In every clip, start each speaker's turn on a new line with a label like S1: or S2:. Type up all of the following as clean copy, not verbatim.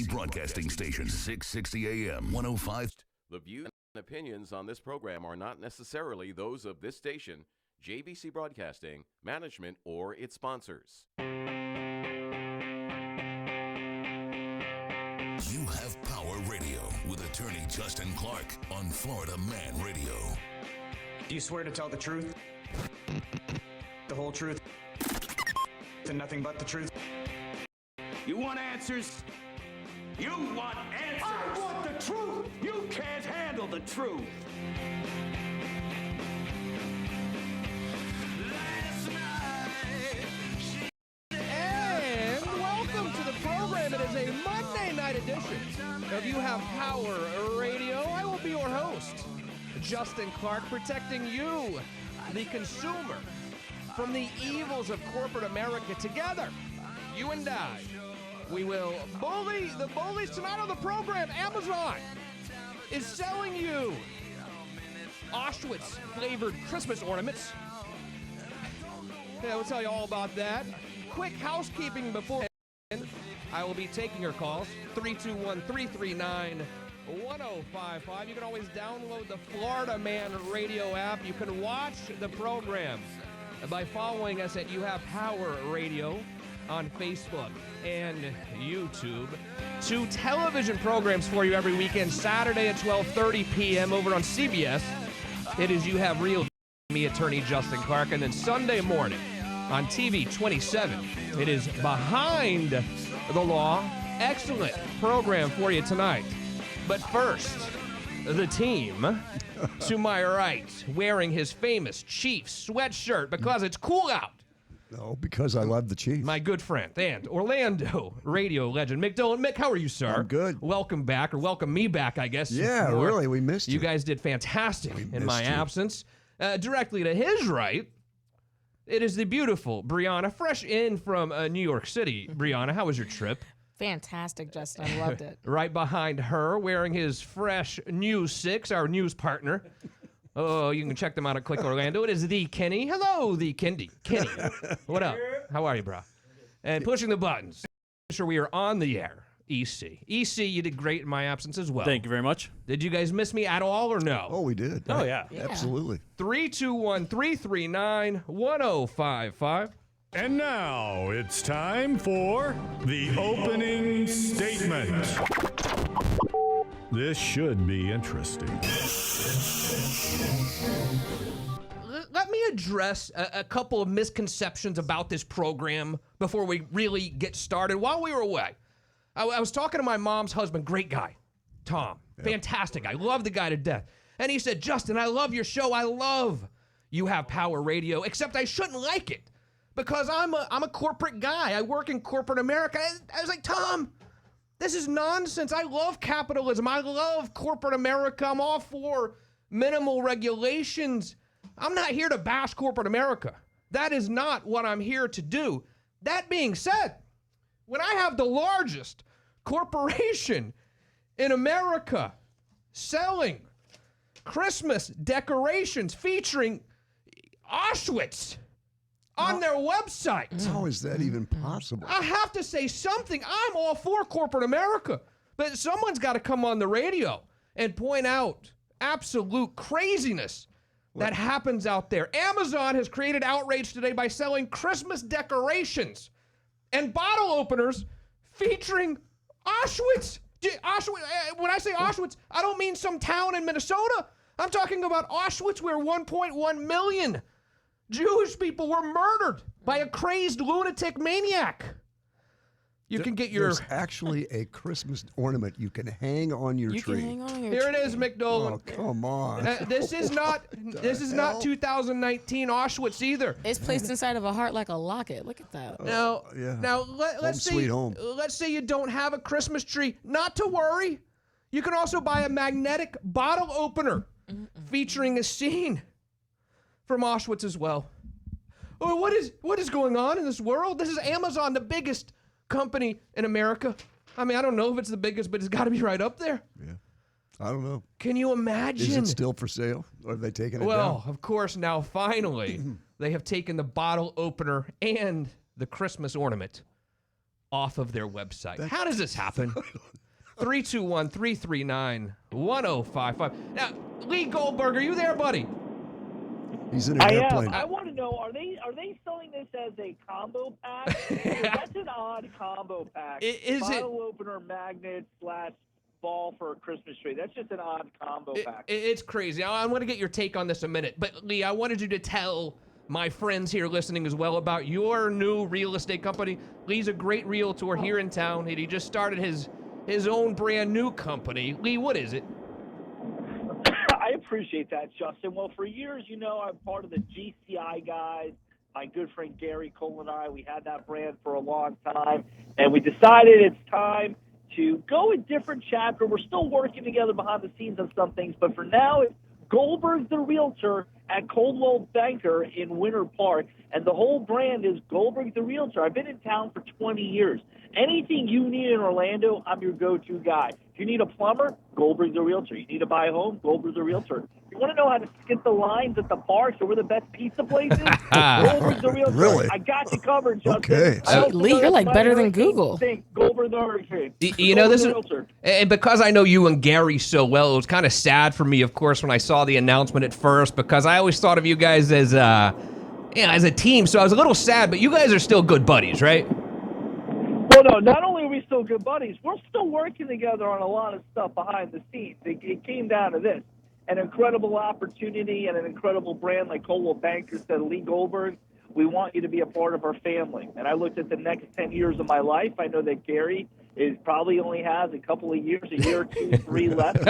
S1: Broadcasting Station, 660 AM, 105.
S2: The views and opinions on this program are not necessarily those of this station, JVC Broadcasting, management, or its sponsors.
S1: You have Power Radio with attorney Justin Clark on Florida Man Radio.
S3: Do you swear to tell the truth? The whole truth? And nothing but the truth?
S4: You want answers? You want answers!
S3: I want the truth!
S4: You can't handle the truth!
S5: And welcome to the program. It is a Monday night edition of You Have Power Radio. I will be your host, Justin Clark, protecting you, the consumer, from the evils of corporate America. Together, you and I, we will bully the bullies. Tonight on the program, Amazon is selling you Auschwitz-flavored Christmas ornaments. Yeah, we'll tell you all about that. Quick housekeeping before I will be taking your calls. 321-339-1055. You can always download the Florida Man Radio app. You can watch the program by following us at You Have Power Radio on Facebook and YouTube. 2 television programs for you every weekend. Saturday at 12:30 p.m. over on CBS. It is You Have Real, me, attorney Justin Clark. And then Sunday morning on TV 27, it is Behind the Law. Excellent program for you tonight. But first, the team to my right, wearing his famous Chiefs sweatshirt because it's cool out.
S6: No, because I love the Chiefs.
S5: My good friend and Orlando radio legend, Mick Dolan. Mick, how are you, sir?
S6: I'm good.
S5: Welcome back, or welcome me back, I guess.
S6: Yeah, really, we missed you.
S5: You guys did fantastic in my absence. Directly to his right, it is the beautiful Briana, fresh in from New York City. Briana, how was your trip?
S7: Fantastic, Justin. I loved it.
S5: Right behind her, wearing his fresh News 6, our news partner. Oh, you can check them out at Click Orlando. It is the Kenny. Hello, the Kenny. Kenny, what up? How are you, bro? And pushing the buttons. Make sure we are on the air. EC. EC, you did great in my absence as well.
S8: Thank you very much.
S5: Did you guys miss me at all or no?
S6: Oh, we did.
S8: Oh, yeah.
S6: Absolutely.
S5: 321-339-1055.
S9: And now it's time for the opening statement. This should be interesting.
S5: Let me address a couple of misconceptions about this program before we really get started. While we were away, I was talking to my mom's husband, great guy, Tom. Yep. Fantastic guy. Love the guy to death. And he said, Justin, I love your show. I love You Have Power Radio, except I shouldn't like it because I'm a corporate guy. I work in corporate America. I was like, Tom, this is nonsense. I love capitalism. I love corporate America. I'm all for minimal regulations. I'm not here to bash corporate America. That is not what I'm here to do. That being said, when I have the largest corporation in America selling Christmas decorations featuring Auschwitz on their website.
S6: How is that even possible?
S5: I have to say something. I'm all for corporate America, but someone's got to come on the radio and point out absolute craziness that happens out there. Amazon has created outrage today by selling Christmas decorations and bottle openers featuring Auschwitz. When I say Auschwitz, I don't mean some town in Minnesota. I'm talking about Auschwitz, where 1.1 million Jewish people were murdered by a crazed lunatic maniac. You can get your...
S6: There's actually a Christmas ornament you can hang on your tree.
S5: Here it is, Mick Dolan.
S6: Oh, come on.
S5: This is not 2019 Auschwitz either.
S7: It's placed inside of a heart like a locket. Look at that.
S5: Now, let's say
S6: home.
S5: let's say you don't have a Christmas tree. Not to worry. You can also buy a magnetic bottle opener featuring a scene from Auschwitz as well. Oh, what is going on in this world? This is Amazon, the biggest company in America. I mean, I don't know if it's the biggest, but it's got to be right up there.
S6: Yeah. I don't know.
S5: Can you imagine?
S6: Is it still for sale? Or have they taken it down?
S5: Well, of course, now finally, they have taken the bottle opener and the Christmas ornament off of their website. How does this happen? 321-339-1055. Now, Lee Goldberger, you there, buddy?
S6: He's in an
S8: I
S6: airplane.
S8: am. I want to know, are they selling this as a combo pack? That's an odd combo pack.
S5: Is it?
S8: Bottle opener, magnet / ball for a Christmas tree. That's just an odd combo pack.
S5: It's crazy. I'm going to get your take on this in a minute. But, Lee, I wanted you to tell my friends here listening as well about your new real estate company. Lee's a great realtor here in town, and he just started his own brand new company. Lee, what is it?
S8: I appreciate that, Justin. Well, for years, I'm part of the GCI guys. My good friend Gary Cole and I, we had that brand for a long time, and we decided it's time to go a different chapter. We're still working together behind the scenes on some things, but for now, it's Goldberg the Realtor at Coldwell Banker in Winter Park, and the whole brand is Goldberg the Realtor. I've been in town for 20 years. Anything you need in Orlando, I'm your go-to guy. If you need a plumber, Goldberg the Realtor. You need to buy a home, Goldberg the Realtor. You want to know how to skip the lines at the parks or where the best pizza places? Goldberg the Realtor.
S6: Really?
S8: I got you covered, Justin.
S6: Okay.
S7: Lee, you're like better than Google.
S8: Goldberg the Hurricane.
S5: You know, this is,
S8: Realtor.
S5: and because I know you and Gary so well, it was kind of sad for me, of course, when I saw the announcement at first, because I always thought of you guys as a team, so I was a little sad, but you guys are still good buddies, right?
S8: Well, no, not only are we still good buddies, we're still working together on a lot of stuff behind the scenes. It came down to this. An incredible opportunity and an incredible brand like Coldwell Banker said, Lee Goldberg, we want you to be a part of our family. And I looked at the next 10 years of my life. I know that Gary probably only has a couple of years, a year or 2, 3 left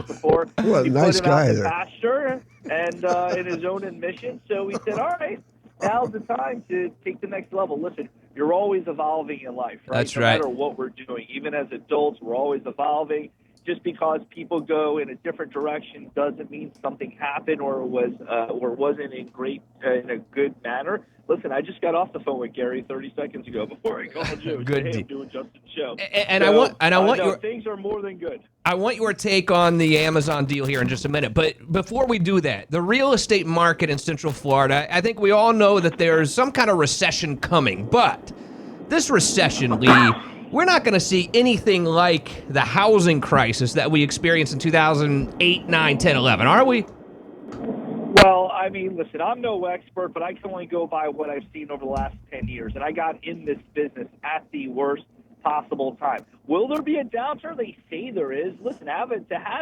S8: before
S6: What a nice guy there.
S8: pasture and in his own admission. So we said, all right, now's the time to take the next level. Listen, you're always evolving in life, right?
S5: That's
S8: no
S5: right.
S8: matter what we're doing, even as adults, we're always evolving. Just because people go in a different direction doesn't mean something happened or wasn't in a good manner. Listen, I just got off the phone with Gary 30 seconds ago before I called you.
S5: Good
S8: Hey,
S5: deal.
S8: I'm doing Justin's show.
S5: And I want your
S8: things are more than good.
S5: I want your take on the Amazon deal here in just a minute. But before we do that, the real estate market in Central Florida, I think we all know that there's some kind of recession coming. But this recession, Lee, we're not going to see anything like the housing crisis that we experienced in 2008, 9, 10, 11, are we?
S8: Well, I mean, listen, I'm no expert, but I can only go by what I've seen over the last 10 years. And I got in this business at the worst possible time. Will there be a downturn? They say there is. Listen, to have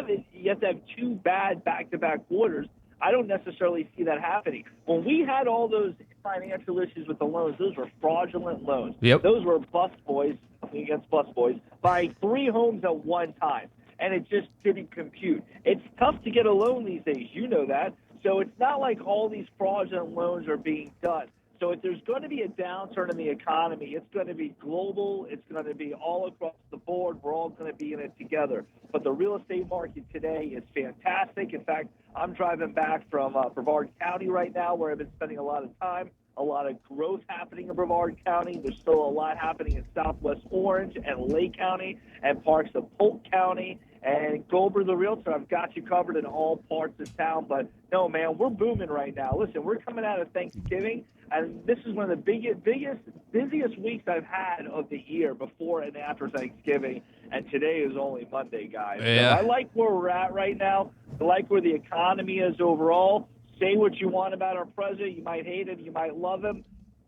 S8: it, you have to have 2 bad back-to-back quarters. I don't necessarily see that happening. When we had all those financial issues with the loans, those were fraudulent loans.
S5: Yep.
S8: Those were busboys, against busboys, buying 3 homes at one time, and it just didn't compute. It's tough to get a loan these days. You know that. So it's not like all these fraudulent loans are being done. So if there's going to be a downturn in the economy, it's going to be global. It's going to be all across the board. We're all going to be in it together. But the real estate market today is fantastic. In fact, I'm driving back from Brevard County right now, where I've been spending a lot of time. A lot of growth happening in Brevard County. There's still a lot happening in Southwest Orange and Lake County and parts of Polk County. And Goldberg the Realtor, I've got you covered in all parts of town. But, no, man, we're booming right now. Listen, we're coming out of Thanksgiving, and this is one of the busiest weeks I've had of the year before and after Thanksgiving. And today is only Monday, guys.
S5: Yeah.
S8: So I like where we're at right now. I like where the economy is overall. Say what you want about our president. You might hate him. You might love him.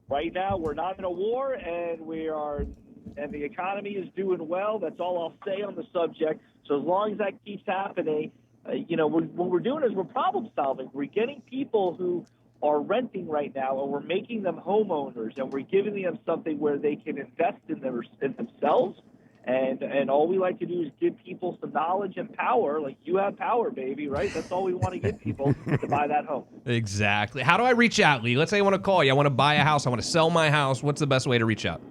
S8: Right now, we're not in a war, and the economy is doing well. That's all I'll say on the subject. So as long as that keeps happening, what we're doing is we're problem solving. We're getting people who are renting right now, and we're making them homeowners, and we're giving them something where they can invest in themselves. And all we like to do is give people some knowledge and power. Like, you have power, baby, right? That's all we want to give people to buy that home.
S5: Exactly. How do I reach out, Lee? Let's say I want to call you. I want to buy a house. I want to sell my house. What's the best way to reach out?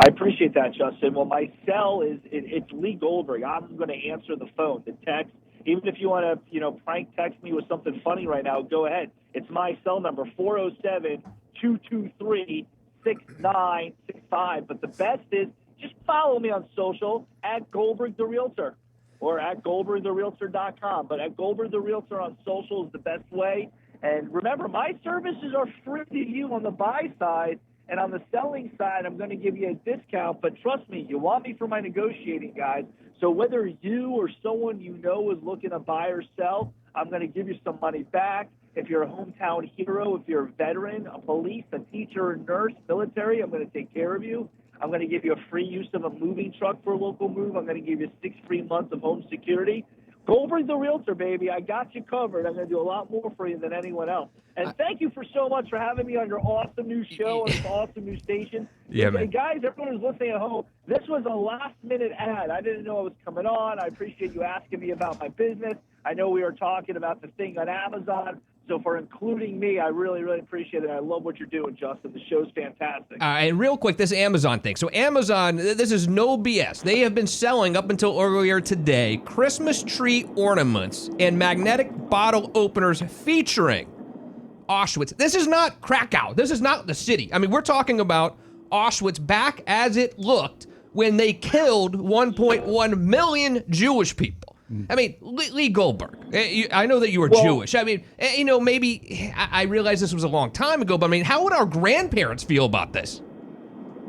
S8: I appreciate that, Justin. Well, my cell it's Lee Goldberg. I'm going to answer the phone, the text. Even if you want to, prank text me with something funny right now, go ahead. It's my cell number, 407-223-6965. But the best is just follow me on social at Goldberg the Realtor or at GoldbergTheRealtor.com. But at Goldberg the Realtor on social is the best way. And remember, my services are free to you on the buy side. And on the selling side, I'm going to give you a discount. But trust me, you want me for my negotiating guys. So whether you or someone you know is looking to buy or sell, I'm going to give you some money back. If you're a hometown hero, if you're a veteran, a police, a teacher, a nurse, military, I'm going to take care of you. I'm going to give you a free use of a moving truck for a local move. I'm going to give you 6 free months of home security. Goldberg the Realtor, baby. I got you covered. I'm going to do a lot more for you than anyone else. And thank you for so much for having me on your awesome new show and this awesome new station.
S5: Yeah, man.
S8: Guys, everyone who's listening at home, this was a last-minute ad. I didn't know I was coming on. I appreciate you asking me about my business. I know we were talking about the thing on Amazon. So for including me, I really, really appreciate it. I love what you're doing, Justin. The show's fantastic.
S5: And real quick, this Amazon thing. So Amazon, this is no BS. They have been selling up until earlier today Christmas tree ornaments and magnetic bottle openers featuring Auschwitz. This is not Krakow. This is not the city. I mean, we're talking about Auschwitz back as it looked when they killed 1.1 million Jewish people. I mean, Lee Goldberg, I know that you were Jewish. I mean, maybe I realize this was a long time ago, but I mean, how would our grandparents feel about this?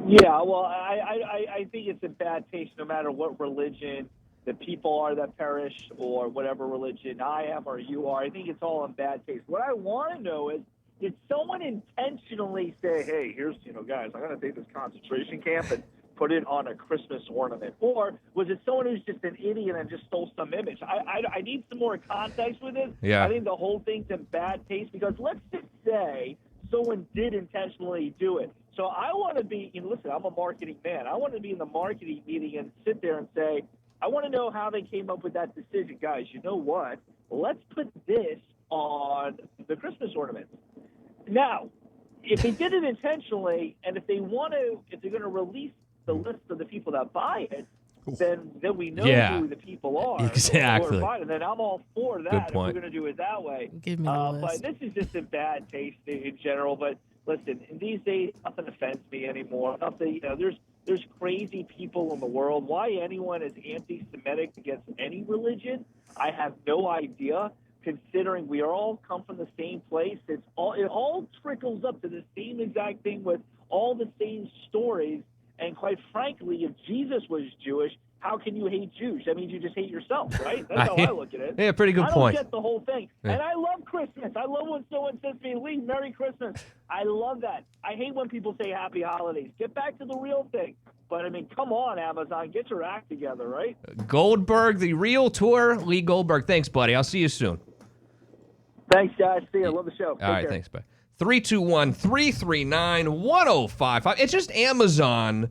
S8: Yeah, well, I think it's in bad taste no matter what religion the people are that perish or whatever religion I am or you are. I think it's all in bad taste. What I want to know is, did someone intentionally say, hey, here's, guys, I'm going to take this concentration camp and put it on a Christmas ornament? Or was it someone who's just an idiot and just stole some image? I need some more context with it.
S5: Yeah.
S8: I think the whole thing's in bad taste because let's just say someone did intentionally do it. So I want to be, listen, I'm a marketing man. I want to be in the marketing meeting and sit there and say, I want to know how they came up with that decision. Guys, you know what? Let's put this on the Christmas ornament. Now, if they did it intentionally and if they're going to release the list of the people that buy it, then we know who the people are.
S5: Exactly.
S8: And then I'm all for that if we're going to do it that way.
S7: Give me the list.
S8: But this is just in bad taste in general. But listen, in these days, nothing offends me anymore. Nothing. There's crazy people in the world. Why anyone is anti-Semitic against any religion, I have no idea. Considering we all come from the same place, it all trickles up to the same exact thing with all the same stories. And quite frankly, if Jesus was Jewish, how can you hate Jews? That means you just hate yourself, right? That's how I look at it.
S5: Yeah, pretty good point.
S8: I don't get the whole thing. Yeah. And I love Christmas. I love when someone says to me, Lee, Merry Christmas. I love that. I hate when people say Happy Holidays. Get back to the real thing. But, I mean, come on, Amazon. Get your act together, right?
S5: Goldberg, the Realtor, Lee Goldberg. Thanks, buddy. I'll see you soon.
S8: Thanks, guys. See you. Love the show.
S5: All right, thanks, bye. 321-339-1055. It's just Amazon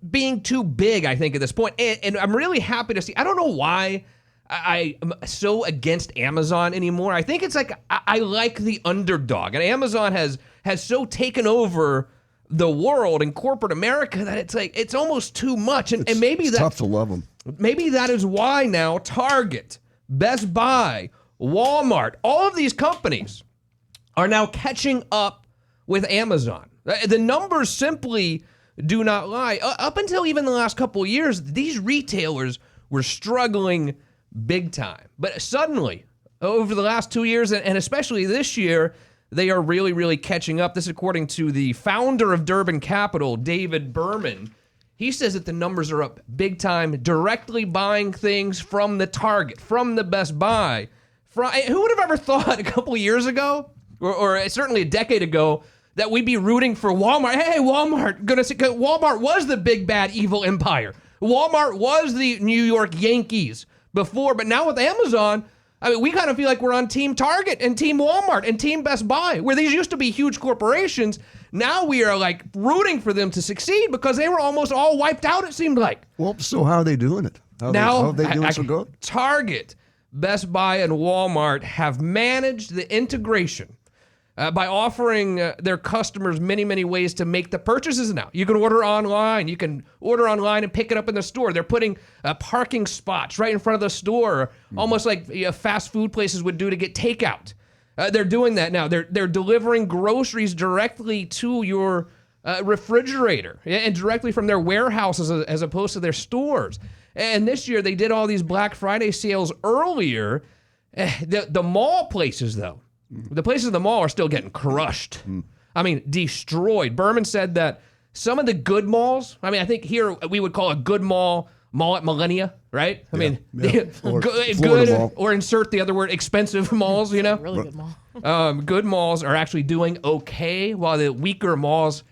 S5: being too big, I think, at this point. And I'm really happy to see. I don't know why I'm so against Amazon anymore. I think it's like I like the underdog. And Amazon has so taken over the world and corporate America that it's like it's almost too much. And maybe
S6: it's tough to love them.
S5: Maybe that is why now Target, Best Buy, Walmart, all of these companies are now catching up with Amazon. The numbers simply do not lie. Up until even the last couple of years, these retailers were struggling big time. But suddenly, over the last 2 years, and especially this year, they are really, really catching up. This is according to the founder of Durban Capital, David Berman. He says that the numbers are up big time, directly buying things from the Target, from the Best Buy. Who would have ever thought a couple of years ago, or certainly a decade ago, that we'd be rooting for Walmart? Hey, Walmart, Walmart was the big bad evil empire. Walmart was the New York Yankees before, but now with Amazon, I mean, we kind of feel like we're on Team Target and Team Walmart and Team Best Buy, where these used to be huge corporations. Now we are like rooting for them to succeed because they were almost all wiped out, it seemed like.
S6: Well, so how are they doing it? How are they doing so good?
S5: Target, Best Buy, and Walmart have managed the integration by offering their customers many, many ways to make the purchases now. You can order online. You can order online and pick it up in the store. They're putting parking spots right in front of the store, almost like fast food places would do to get takeout. They're doing that now. They're delivering groceries directly to your refrigerator and directly from their warehouses as opposed to their stores. And this year they did all these Black Friday sales earlier. The mall places, though, the places in the mall are still getting crushed. I mean, destroyed. Berman said that some of the good malls, I mean, I think here we would call a good mall at Millennia, right? I mean, good,
S6: mall.
S5: or insert the other word, expensive malls, you know?
S7: Really good mall.
S5: Good malls are actually doing okay, while the weaker malls,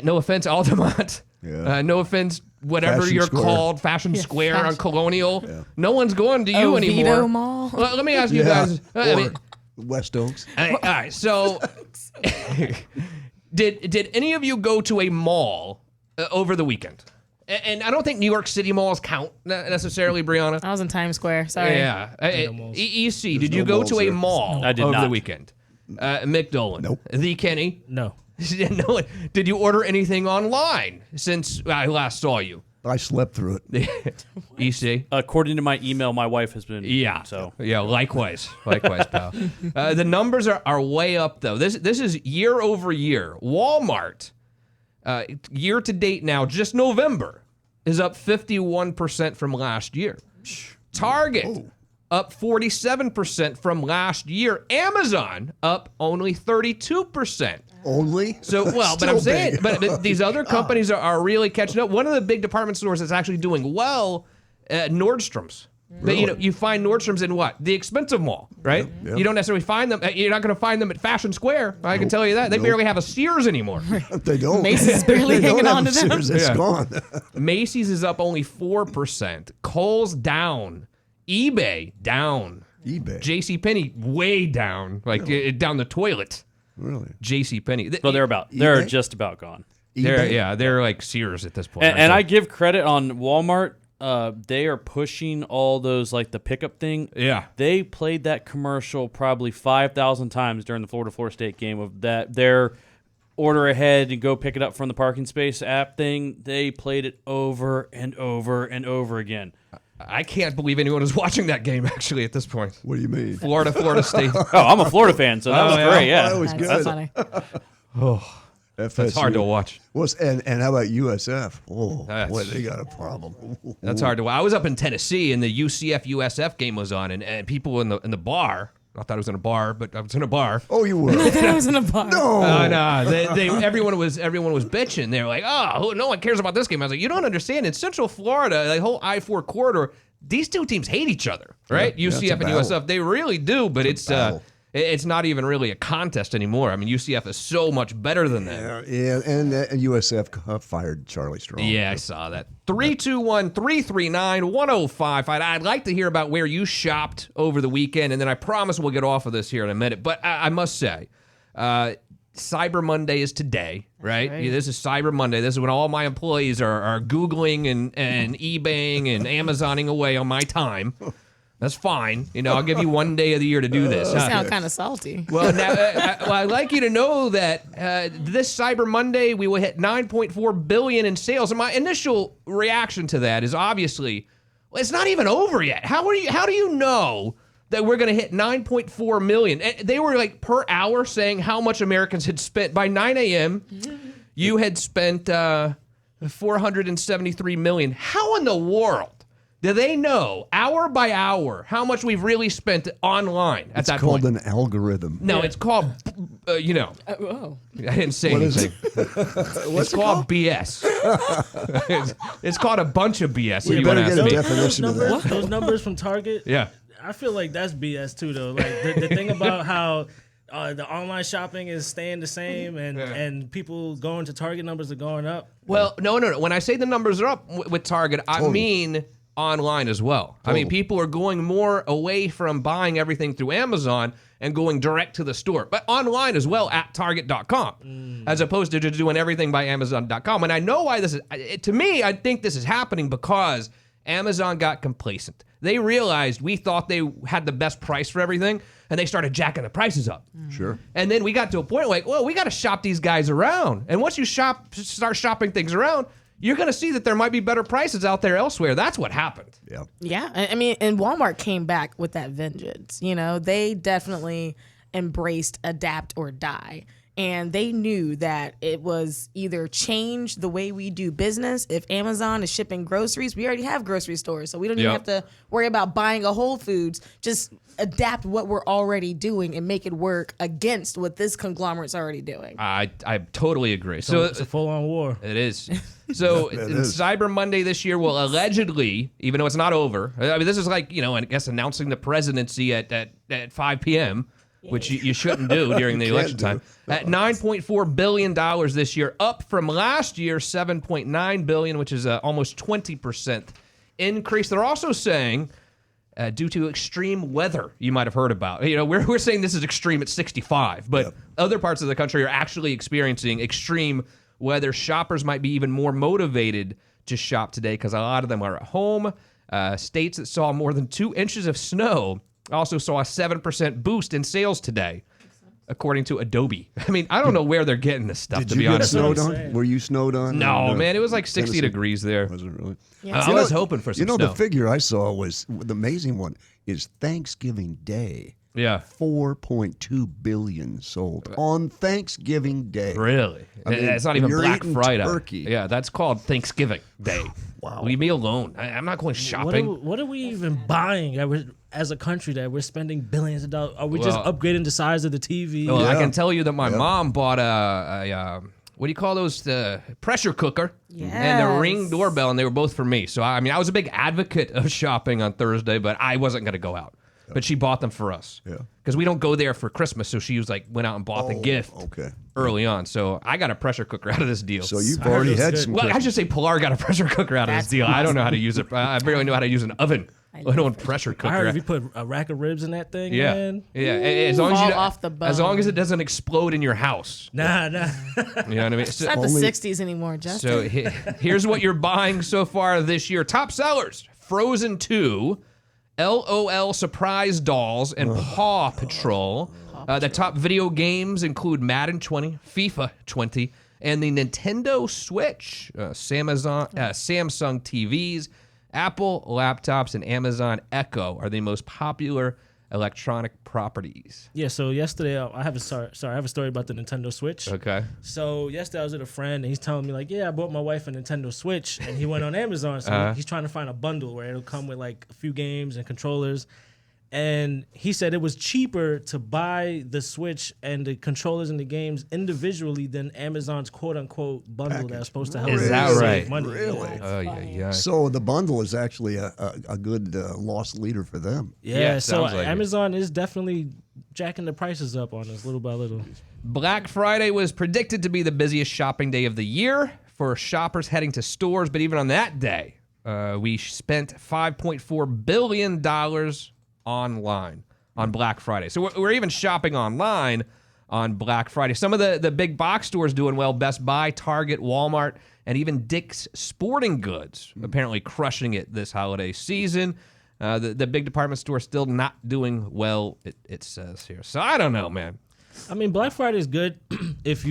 S5: no offense, Altamont, no offense, whatever
S6: Fashion
S5: you're
S6: Square.
S5: called, Fashion Square on
S7: Fashion.
S5: Colonial, no one's going to you anymore.
S7: Vito Mall.
S5: Well, let me ask you guys. I mean,
S6: West Oaks.
S5: all right, so did any of you go to a mall over the weekend? And I don't think New York City malls count necessarily, Brianna.
S7: I was in Times Square. Sorry.
S5: Yeah. EC, did you
S6: no
S5: go
S6: malls
S5: to a
S6: there.
S5: mall
S10: I did
S5: over the
S10: not.
S5: weekend? Mick Dolan.
S6: Nope.
S5: The Kenny.
S10: No.
S5: No. Did you order anything online since I last saw you?
S6: I slept through it.
S5: EC.
S10: According to my email, my wife has been.
S5: Yeah.
S10: So.
S5: Yeah. Likewise, pal. The numbers are way up though. This is year over year. Walmart, year to date now, just November, is up 51% from last year. Target up 47% from last year. Amazon up only 32%.
S6: Only?
S5: So, well, but
S6: Still
S5: I'm saying,
S6: big.
S5: but these other companies are really catching up. One of the big department stores that's actually doing well, Nordstrom's. But you find Nordstrom's in what? The expensive mall, right?
S6: Yep.
S5: You don't necessarily find them. You're not going to find them at Fashion Square. I can tell you that. They barely have a Sears anymore.
S6: They don't.
S7: Macy's barely
S6: They don't
S7: hanging
S6: have
S7: on to them.
S6: Sears. It's
S5: Yeah.
S6: gone.
S5: Macy's is up only 4%. Kohl's down. eBay down.
S6: eBay.
S5: JCPenney way down, like down the toilet.
S6: Really?
S5: JCPenney.
S10: Well, they're
S6: eBay?
S10: just about gone.
S5: They're like Sears at this point.
S10: And I give credit on Walmart. They are pushing all those, like the pickup thing.
S5: Yeah.
S10: They played that commercial probably 5,000 times during the Florida State game of that their order ahead and go pick it up from the parking space app thing. They played it over and over and over again.
S5: I can't believe anyone was watching that game actually at this point.
S6: What do you mean?
S5: Florida State.
S10: Oh, I'm a Florida fan, so that was great. Yeah.
S6: That was
S7: That's
S6: good.
S7: funny.
S5: That's hard to watch.
S6: And how about USF? Oh,
S5: That's-
S6: boy, they got a problem.
S5: That's hard to watch. I was up in Tennessee and the UCF USF game was on, and people in the bar. I thought it was in a bar, but I was in a bar.
S6: Oh, you were?
S7: I thought I was in a bar.
S6: No.
S5: Everyone was bitching. They were like, "Oh, no one cares about this game." I was like, "You don't understand. In Central Florida, the whole I-4 corridor, these two teams hate each other, right?
S6: Yeah, it's a
S5: UCF and
S6: battle.
S5: USF, they really do. But it's
S6: battle.
S5: it's not even really a contest ananymore. I mean, UCF is so much better than them.
S6: Yeah, and USF fired Charlie Strong.
S5: Yeah, I saw that. 321-339-1055. I'd like to hear about where you shopped over the weekend, and then I promise we'll get off of this here in a minute. But I must say, Cyber Monday is today, right?
S7: right.
S5: Yeah, this is Cyber Monday. This is when all my employees are Googling and eBaying and Amazoning away on my time. That's fine. I'll give you one day of the year to do this.
S7: You sound kind of salty.
S5: Well, now, I'd like you to know that this Cyber Monday, we will hit $9.4 billion in sales. And my initial reaction to that is obviously, well, it's not even over yet. How do you know that we're going to hit 9.4 million? And they were like per hour saying how much Americans had spent. By 9 a.m., you had spent 473 million. How in the world do they know hour by hour how much we've really spent online at that point?
S6: It's called an algorithm.
S5: No, it's called,
S7: Oh.
S5: I didn't say
S6: What is
S5: anything. It's called BS. it's called a bunch of BS. if
S6: You
S5: you want
S6: better
S5: to
S6: get
S5: ask
S6: a
S5: me.
S6: definition of that.
S11: Those numbers from Target,
S5: Yeah.
S11: I feel like that's BS too, though. Like the thing about how the online shopping is staying the same and people going to Target numbers are going up.
S5: Well, no. When I say the numbers are up with Target, I mean online as well. I mean, people are going more away from buying everything through Amazon and going direct to the store, but online as well at Target.com, as opposed to just doing everything by Amazon.com. And I know why this is. To me, I think this is happening because Amazon got complacent. They realized we thought they had the best price for everything, and they started jacking the prices up.
S6: Sure.
S5: And then we got to a point like, well, we got to shop these guys around. And once you start shopping things around, you're going to see that there might be better prices out there elsewhere. That's what happened.
S6: Yeah.
S7: Yeah, I mean, and Walmart came back with that vengeance. They definitely embraced adapt or die. And they knew that it was either change the way we do business. If Amazon is shipping groceries, we already have grocery stores, so we don't even have to worry about buying a Whole Foods. Just adapt what we're already doing and make it work against what this conglomerate's already doing.
S5: I totally agree.
S11: So it's a full-on war.
S5: It is. So Cyber Monday this year will allegedly, even though it's not over, I mean, this is like, I guess announcing the presidency at 5 p.m., which you shouldn't do during the election time. At $9.4 billion this year, up from last year, $7.9 billion, which is almost 20% increase. They're also saying, due to extreme weather, you might have heard about. We're saying this is extreme at 65, but other parts of the country are actually experiencing extreme weather. Shoppers might be even more motivated to shop today because a lot of them are at home. States that saw more than 2 inches of snow also saw a 7% boost in sales today, according to Adobe. I mean, I don't know where they're getting this stuff, to be honest.
S6: Did you get snowed on? Were you snowed on?
S5: No, man, it was like 60 degrees there.
S6: Was it really?
S7: Yeah.
S5: I was hoping for some snow.
S6: The figure I saw was, the amazing one is Thanksgiving Day.
S5: Yeah.
S6: 4.2 billion sold on Thanksgiving Day.
S5: Really?
S6: I mean,
S5: it's not even
S6: you're
S5: Black
S6: eating
S5: Friday.
S6: turkey.
S5: Yeah, that's called Thanksgiving Day.
S6: Wow.
S5: Leave me alone. I'm not going shopping.
S11: What are we even buying as a country that we're spending billions of dollars? Are we just upgrading the size of the TV?
S5: Well, I can tell you that my mom bought a what do you call those? The pressure cooker and the Ring doorbell, and they were both for me. So, I mean, I was a big advocate of shopping on Thursday, but I wasn't going to go out. But she bought them for us. Yeah. Because we don't go there for Christmas, so she went out and bought the gift early on. So I got a pressure cooker out of this deal.
S6: So you've already had some.
S5: Well, I should say Pilar got a pressure cooker out of this deal. I don't know how to use it. I barely know how to use an oven. Let alone pressure cooker.
S11: I heard if you put a rack of ribs in that thing,
S5: man.
S11: Yeah.
S5: As long as it doesn't explode in your house.
S11: Nah.
S5: You know what I mean?
S7: It's not the 60s anymore, Justin.
S5: So here's what you're buying so far this year. Top sellers: Frozen 2, LOL Surprise Dolls, and Paw Patrol. The top video games include Madden 20, FIFA 20, and the Nintendo Switch, Samsung TVs, Apple laptops, and Amazon Echo are the most popular electronic properties.
S11: Yeah, so yesterday I have a story about the Nintendo Switch.
S5: Okay.
S11: So yesterday I was with a friend and he's telling me like, I bought my wife a Nintendo Switch, and he went on Amazon, so he's trying to find a bundle where it'll come with like a few games and controllers. And he said it was cheaper to buy the Switch and the controllers and the games individually than Amazon's quote-unquote bundle that's supposed to help save money.
S6: Really?
S5: Oh, yeah.
S6: So the bundle is actually a good loss leader for them.
S11: Yeah, so like Amazon is definitely jacking the prices up on us little by little.
S5: Black Friday was predicted to be the busiest shopping day of the year for shoppers heading to stores, but even on that day, we spent $5.4 billion online on Black Friday. So we're even shopping online on Black Friday. Some of the big box stores doing well: Best Buy, Target, Walmart, and even Dick's Sporting Goods apparently crushing it this holiday season. The big department store still not doing well, it says here. So I don't know, man.
S11: I mean, Black Friday is good if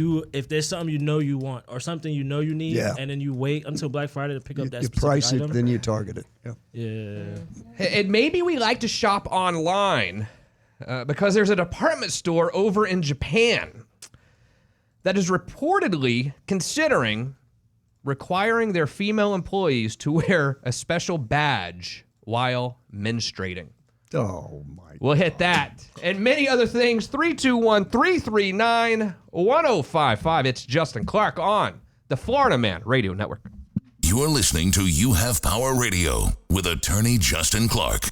S11: there's something you want or something you need, and then you wait until Black Friday to pick up that specific
S6: price
S11: item.
S6: it, then you target it.
S11: Yeah.
S5: And maybe we like to shop online because there's a department store over in Japan that is reportedly considering requiring their female employees to wear a special badge while menstruating.
S6: Oh, my God.
S5: We'll hit that and many other things. 321-339-1055. It's Justin Clark on the Florida Man Radio Network.
S1: You're listening to You Have Power Radio with attorney Justin Clark.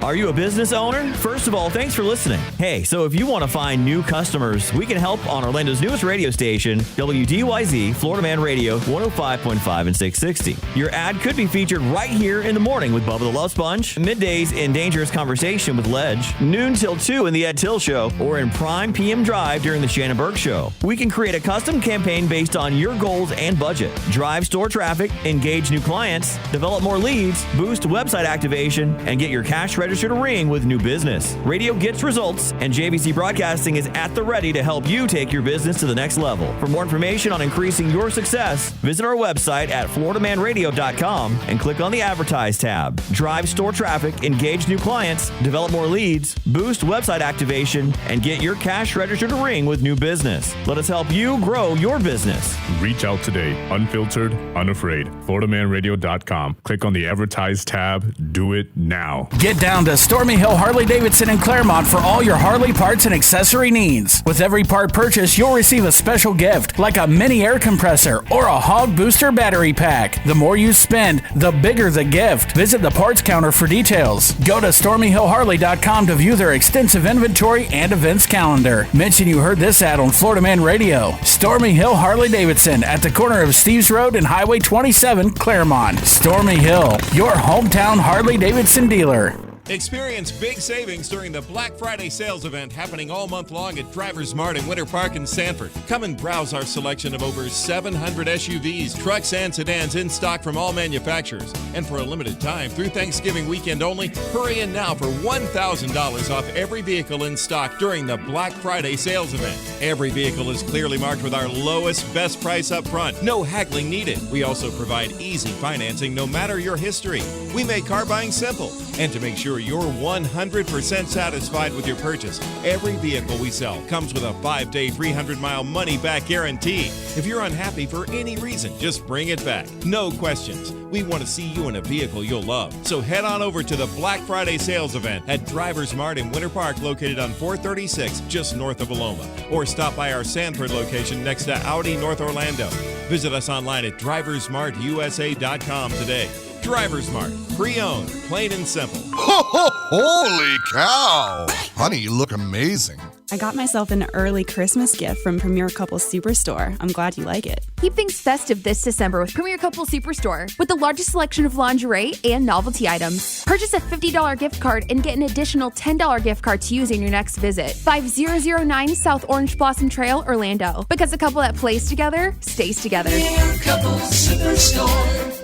S12: Are you a business owner? First of all, thanks for listening. Hey, so if you want to find new customers, we can help on Orlando's newest radio station, WDYZ, Florida Man Radio, 105.5 and 660. Your ad could be featured right here in the morning with Bubba the Love Sponge, middays in Dangerous Conversation with Ledge, noon till 2 in the Ed Till Show, or in prime PM Drive during the Shannon Burke Show. We can create a custom campaign based on your goals and budget, drive store traffic, engage new clients, develop more leads, boost website activation, and get your cash registered registered a ring with new business. Radio gets results, and JVC Broadcasting is at the ready to help you take your business to the next level. For more information on increasing your success, visit our website at floridamanradio.com and click on the Advertise tab. Drive store traffic, engage new clients, develop more leads, boost website activation, and get your cash registered to ring with new business. Let us help you grow your business.
S9: Reach out today. Unfiltered, unafraid. FloridaManRadio.com. Click on the Advertise tab. Do it now.
S13: Get down to Stormy Hill Harley-Davidson in Claremont for all your Harley parts and accessory needs. With every part purchase, you'll receive a special gift like a mini air compressor or a hog booster battery pack. The more you spend, the bigger the gift. Visit the parts counter for details. Go to StormyHillHarley.com to view their extensive inventory and events calendar. Mention you heard this ad on Florida Man Radio. Stormy Hill Harley-Davidson at the corner of Steves Road and Highway 27, Claremont. Stormy Hill, your hometown Harley-Davidson dealer.
S14: Experience big savings during the Black Friday sales event happening all month long at Drivers Mart in Winter Park in Sanford. Come and browse our selection of over 700 SUVs, trucks, and sedans in stock from all manufacturers. And for a limited time, through Thanksgiving weekend only, hurry in now for $1,000 off every vehicle in stock during the Black Friday sales event. Every vehicle is clearly marked with our lowest, best price up front. No haggling needed. We also provide easy financing no matter your history. We make car buying simple. And to make sure you're 100% satisfied with your purchase, every vehicle we sell comes with a 5-day, 300-mile money-back guarantee. If you're unhappy for any reason, just bring it back. No questions. We want to see you in a vehicle you'll love. So head on over to the Black Friday sales event at Drivers Mart in Winter Park, located on 436, just north of Aloma. Or stop by our Sanford location next to Audi North Orlando. Visit us online at driversmartusa.com today. Drivers Mart, pre-owned, plain and simple.
S15: Holy cow! Honey, you look amazing.
S16: I got myself an early Christmas gift from Premier Couples Superstore. I'm glad you like it.
S17: Keep things festive this December with Premier Couples Superstore, with the largest selection of lingerie and novelty items. Purchase a $50 gift card and get an additional $10 gift card to use in your next visit. 5009 South Orange Blossom Trail, Orlando. Because a couple that plays together stays together.
S18: Premier Couples Superstore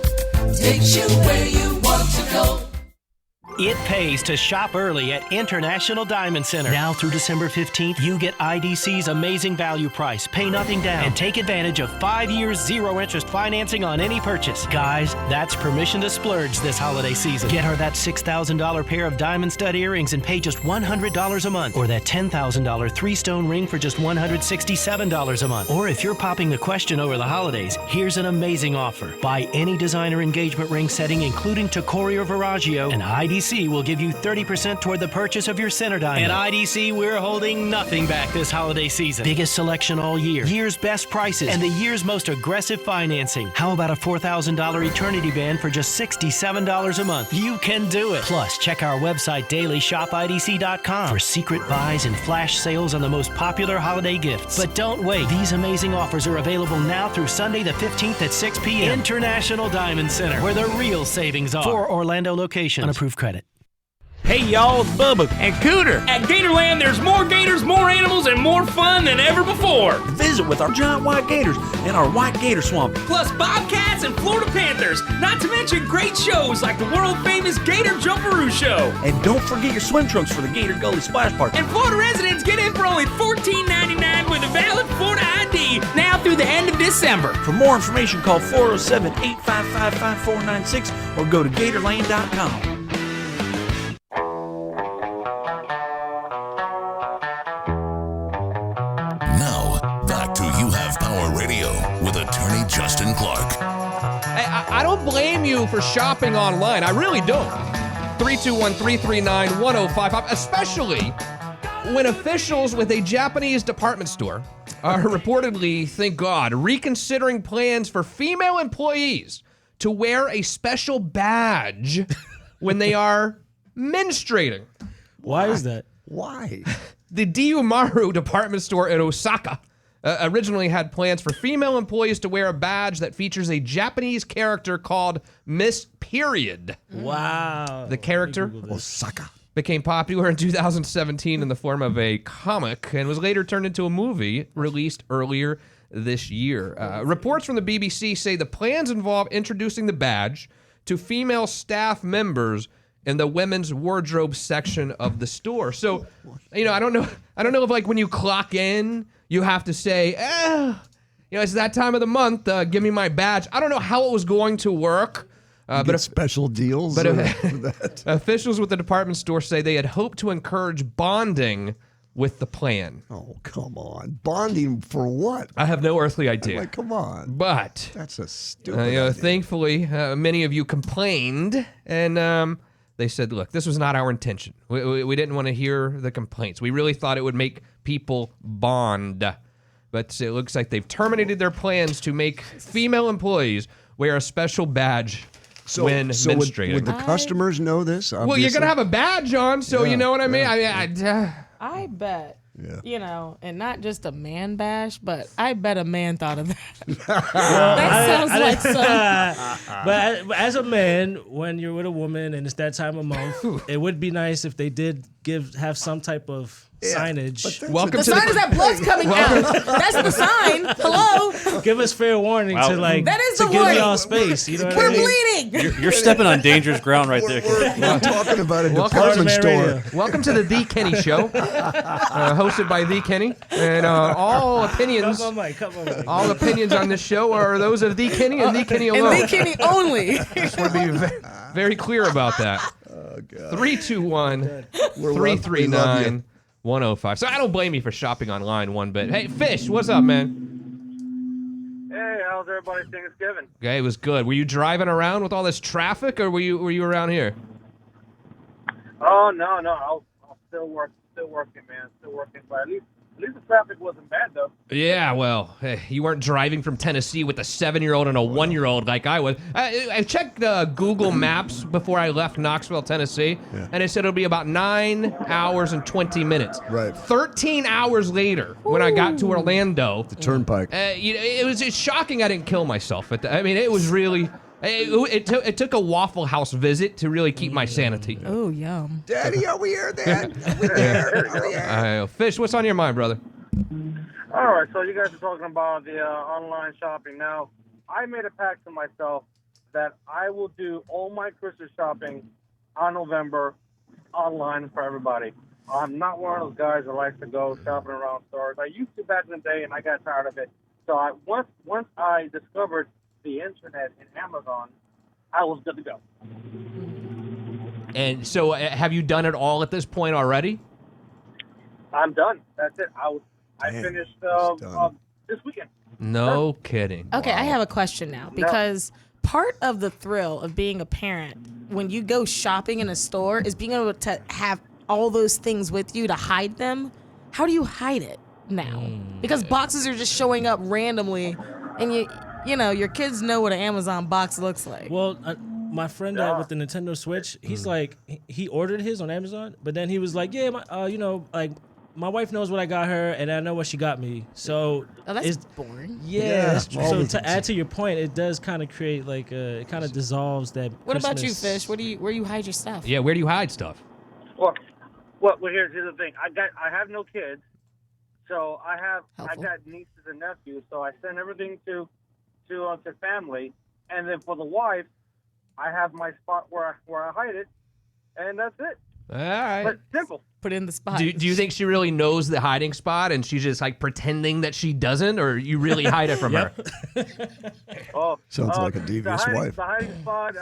S18: takes you where you want to go.
S19: It pays to shop early at International Diamond Center. Now through December 15th, you get IDC's amazing value price. Pay nothing down and take advantage of 5 years zero-interest financing on any purchase. Guys, that's permission to splurge this holiday season. Get her that $6,000 pair of diamond stud earrings and pay just $100 a month. Or that $10,000 three-stone ring for just $167 a month. Or if you're popping the question over the holidays, here's an amazing offer. Buy any designer engagement ring setting, including Tacori or Veragio, and IDC will give you 30% toward the purchase of your center diamond. At IDC, we're holding nothing back this holiday season. Biggest selection all year, year's best prices, and the year's most aggressive financing. How about a $4,000 eternity band for just $67 a month? You can do it. Plus, check our website daily, shopidc.com, for secret buys and flash sales on the most popular holiday gifts. But don't wait. These amazing offers are available now through Sunday the 15th at 6 p.m. International Diamond Center, where the real savings are. 4 Orlando locations. Unapproved credit.
S20: Hey y'all, it's Bubba and Cooter. At Gatorland, there's more gators, more animals, and more fun than ever before.
S21: Visit with our giant white gators and our white gator swamp.
S20: Plus bobcats and Florida Panthers. Not to mention great shows like the world-famous Gator Jumperoo Show.
S21: And don't forget your swim trunks for the Gator Gully Splash Park.
S20: And Florida residents get in for only $14.99 with a valid Florida ID now through the end of December.
S21: For more information, call 407-855-5496 or go to Gatorland.com.
S1: With attorney Justin Clark.
S5: I don't blame you for shopping online. I really don't. 321-339-1055, especially when officials with a Japanese department store are reportedly, thank God, reconsidering plans for female employees to wear a special badge when they are menstruating.
S11: Why is that?
S6: Why?
S5: The Diyumaru department store in Osaka originally had plans for female employees to wear a badge that features a Japanese character called Miss Period.
S11: Wow.
S5: The character
S6: Osaka
S5: became popular in 2017 in the form of a comic and was later turned into a movie released earlier this year. Reports from the BBC say the plans involve introducing the badge to female staff members in the women's wardrobe section of the store. So, I don't know if like when you clock in, you have to say, it's that time of the month. Give me my badge. I don't know how it was going to work.
S6: But special deals.
S5: But officials with the department store say they had hoped to encourage bonding with the plan.
S6: Oh, come on. Bonding for what?
S5: I have no earthly idea.
S6: Like, come on.
S5: But
S6: that's a stupid idea.
S5: Thankfully, many of you complained, and they said, look, this was not our intention. We didn't want to hear the complaints. We really thought it would make people bond. But it looks like they've terminated their plans to make female employees wear a special badge when menstruating.
S6: Would the customers know this? Obviously?
S5: Well, you're going to have a badge on, so you know what I mean?
S7: I bet, and not just a man bash, but I bet a man thought of that. That sounds like some.
S11: But as a man, when you're with a woman and it's that time of month, it would be nice if they did have some type of signage.
S7: The sign is that blood's coming out. That's the sign. Hello.
S11: Give us fair warning to
S7: that is
S11: to
S7: the
S11: give
S7: warning.
S11: y'all space. You know what
S7: We're
S11: I mean?
S7: bleeding.
S10: You're stepping on dangerous ground right there.
S6: We're talking about a
S5: Welcome
S6: department
S5: to
S6: store.
S5: Welcome to the Kenny Show, hosted by The Kenny, and all opinions.
S11: Come on, Mike.
S5: All opinions on this show are those of The Kenny and The Kenny alone.
S7: And The Kenny only.
S5: Just want to be very clear about that. 321-339-105. So I don't blame you for shopping online one bit. Hey, Fish, what's up, man?
S2: Hey, how's everybody Thanksgiving?
S5: Okay, it was good. Were you driving around with all this traffic, or were you around here?
S2: Oh no, I'm still working, man. Still working, but at least the traffic wasn't bad though.
S5: Yeah, well, hey, you weren't driving from Tennessee with a 7-year-old and a 1-year-old like I was. I checked Google Maps before I left Knoxville, Tennessee, and it said it'll be about 9 hours and 20 minutes.
S6: Right.
S5: 13 hours later, when I got to Orlando,
S6: the turnpike.
S5: It's shocking I didn't kill myself. It was really. It took a Waffle House visit to really keep my sanity.
S7: Oh, yum.
S6: Daddy, are we here then? Are we there?
S5: Fish, what's on your mind, brother?
S2: All right, so you guys are talking about the online shopping. Now, I made a pact to myself that I will do all my Christmas shopping on November online for everybody. I'm not one of those guys that likes to go shopping around stores. I used to back in the day, and I got tired of it. So once I discovered the internet and Amazon, I was good to go.
S5: And so, have you done it all at this point already?
S2: I'm done. That's it. I finished this weekend.
S5: No kidding.
S7: Okay, I have a question now because part of the thrill of being a parent when you go shopping in a store is being able to have all those things with you to hide them. How do you hide it now? Because boxes are just showing up randomly, and your kids know what an Amazon box looks like.
S11: Well, my friend with the Nintendo Switch, he's like, he ordered his on Amazon, but then he was like, yeah, my wife knows what I got her, and I know what she got me. So
S7: that's boring.
S11: Yeah. So to add to your point, it does kind of create it kind of dissolves that.
S7: What about you, Fish? Where do you hide your stuff?
S5: Yeah, where do you hide stuff?
S2: Well, here's the thing. I have no kids, so I got nieces and nephews, so I send everything to family, and then for the wife, I have my spot where I hide it, and that's it.
S5: All right.
S2: But simple.
S7: Put in the spot.
S5: Do you think she really knows the hiding spot, and she's just like pretending that she doesn't, or you really hide it from her?
S6: Sounds like a devious wife.
S2: The hiding spot,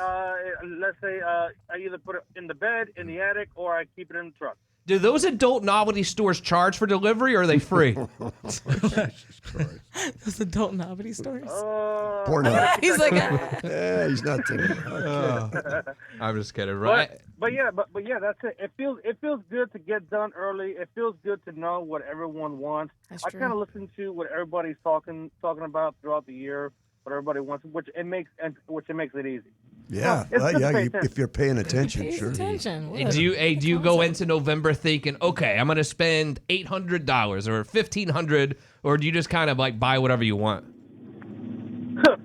S2: let's say I either put it in the bed, in the attic, or I keep it in the truck.
S5: Do those adult novelty stores charge for delivery, or are they free?
S7: Those adult novelty stores?
S6: Porno.
S7: He's like,
S6: yeah, he's not thinking.
S5: I'm just kidding, right?
S2: But yeah, that's it. It feels good to get done early. It feels good to know what everyone wants.
S7: That's
S2: I
S7: true.
S2: kind of listen to what everybody's talking about throughout the year, what everybody wants, which it makes it easy.
S6: Yeah, if you're paying attention, sure.
S5: Do you go into November thinking, okay, I'm gonna spend $800 or $1,500, or do you just kind of like buy whatever you want?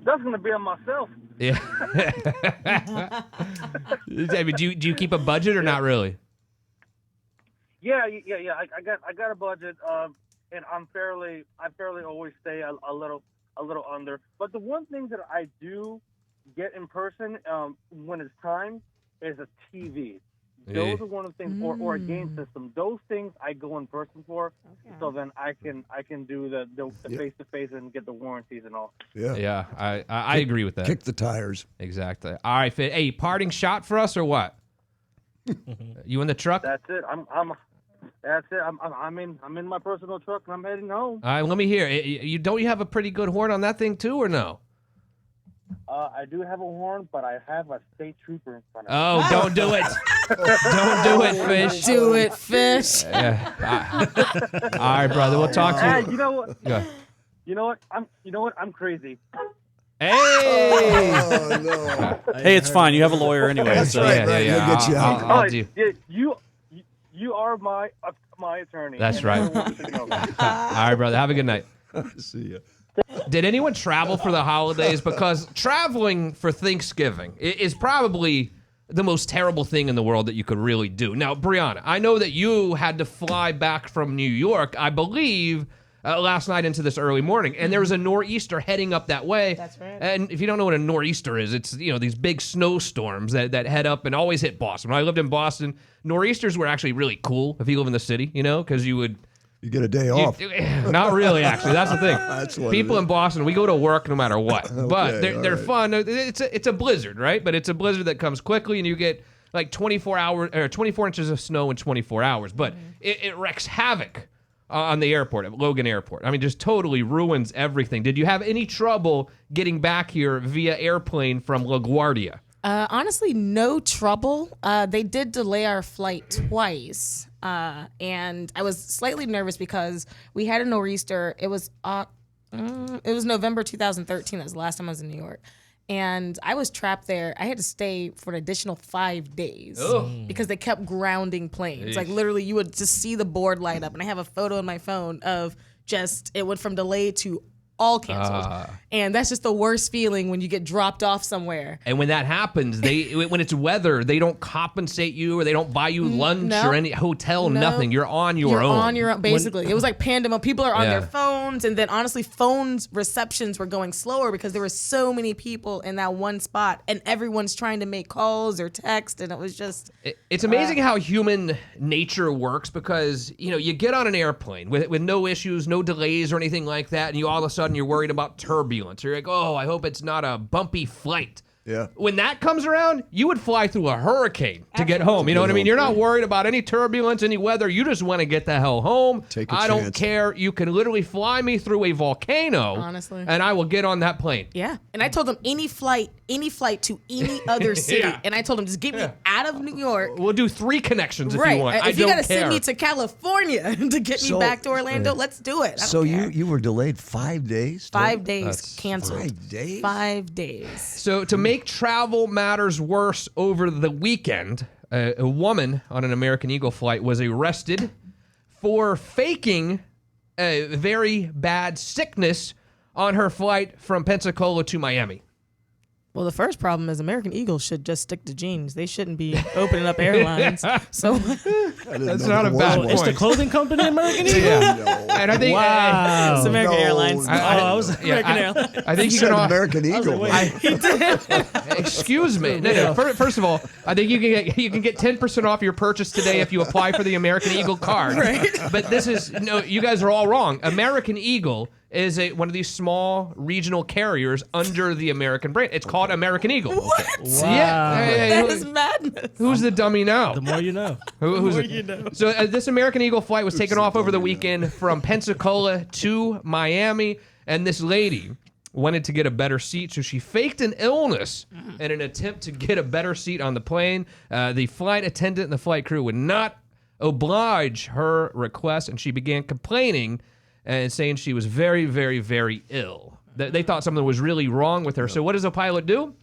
S2: That's gonna be on myself.
S5: Yeah. I mean, do you keep a budget or not really?
S2: Yeah. I got a budget, and I fairly always stay a little under. But the one thing that I do get in person when it's time is a TV. Those are one of the things, or a game system. Those things I go in person for, so then I can do the face to face and get the warranties and all.
S5: Yeah, I agree with that.
S6: Kick the tires.
S5: Exactly. All right, Fit. Hey, parting shot for us or what? You in the truck?
S2: That's it. That's it. I'm in my personal truck and I'm heading home.
S5: All right, let me hear. You have a pretty good horn on that thing too, or no?
S2: I do have a horn, but I have a state trooper in front of me.
S5: Oh, don't do it. Don't do it, Fish.
S7: Do it, Fish.
S5: Yeah. All right, brother. We'll talk to you.
S2: Hey, you know what?
S5: Go.
S2: You know what? I'm crazy.
S5: Hey!
S6: Oh, no.
S10: Hey, it's fine. You have a lawyer anyway.
S6: That's
S10: so.
S6: right, right. He'll get you out.
S5: I'll do.
S2: You are my attorney.
S5: That's right. All right, brother. Have a good night.
S6: See ya.
S5: Did anyone travel for the holidays? Because traveling for Thanksgiving is probably the most terrible thing in the world that you could really do. Now, Briana, I know that you had to fly back from New York, I believe, last night into this early morning, and there was a nor'easter heading up that way.
S7: That's right.
S5: And if you don't know what a nor'easter is, it's these big snowstorms that head up and always hit Boston. When I lived in Boston, nor'easters were actually really cool if you live in the city, because you
S6: get a day off.
S5: Not really, actually. That's the thing.
S6: That's what
S5: People in Boston, we go to work no matter what.
S6: Okay,
S5: But they're
S6: right.
S5: fun. It's a blizzard, right? But it's a blizzard that comes quickly, and you get like 24 inches of snow in 24 hours. But it wreaks havoc on the airport, at Logan Airport. I mean, just totally ruins everything. Did you have any trouble getting back here via airplane from LaGuardia?
S7: Honestly, no trouble. They did delay our flight twice. And I was slightly nervous because we had a nor'easter. It was November 2013. That was the last time I was in New York. And I was trapped there. I had to stay for an additional 5 days because they kept grounding planes.
S5: Eesh.
S7: Like literally you would just see the board light up. And I have a photo on my phone of it went from delay to all canceled. And that's just the worst feeling when you get dropped off somewhere.
S5: And when that happens, when it's weather, they don't compensate you or they don't buy you lunch or any hotel, nothing. You're on your own.
S7: You're on your own, basically. It was like pandemonium. People are on
S5: Yeah.
S7: their phones, and then honestly, phones receptions were going slower because there were so many people in that one spot, and everyone's trying to make calls or text, and it was just...
S5: It's amazing how human nature works because, you get on an airplane with no issues, no delays or anything like that, and you all of a sudden you're worried about turbulence. You're like, oh, I hope it's not a bumpy flight.
S6: Yeah.
S5: When that comes around, you would fly through a hurricane to get home. You know what I mean? You're not worried about any turbulence, any weather. You just want to get the hell home.
S6: Take a
S5: I don't
S6: chance.
S5: care. You can literally fly me through a volcano.
S7: Honestly.
S5: And I will get on that plane.
S7: Yeah. And I told them any flight to any other city.
S5: Yeah.
S7: And I told them, just get me out of New York.
S5: We'll do 3 connections if
S7: Right.
S5: you want.
S7: If
S5: I
S7: you
S5: don't
S7: got to
S5: care.
S7: send me to California to get me back to Orlando, let's do it. I
S6: So
S7: don't care.
S6: you were delayed 5 days?
S7: 5 days
S5: That's
S7: canceled.
S6: 5 days?
S7: 5 days.
S5: So to make travel matters worse, over the weekend, a woman on an American Eagle flight was arrested for faking a very bad sickness on her flight from Pensacola to Miami.
S7: Well, the first problem is American Eagle should just stick to jeans. They shouldn't be opening up airlines. So
S5: That's not a bad point.
S11: It's the clothing company American Eagle?
S5: Yeah. And I think
S11: Wow.
S7: It's American Airlines.
S11: I was American Airlines.
S5: I think you
S6: said
S5: can.
S6: American Eagle.
S5: Excuse me. No. First of all, I think you can get 10% off your purchase today if you apply for the American Eagle card.
S7: Right.
S5: But you guys are all wrong. American Eagle is one of these small regional carriers under the American brand. It's called American Eagle.
S7: What?
S5: Yeah. Hey,
S7: That is madness.
S5: Who's the dummy now?
S11: The more you know.
S5: Who's
S11: the more
S5: it?
S11: you know.
S5: So this American Eagle flight was taken off over the weekend from Pensacola to Miami, and this lady wanted to get a better seat, so she faked an illness in an attempt to get a better seat on the plane. The flight attendant and the flight crew would not oblige her request, and she began complaining and saying she was very, very, very ill. They thought something was really wrong with her. So what does a pilot do?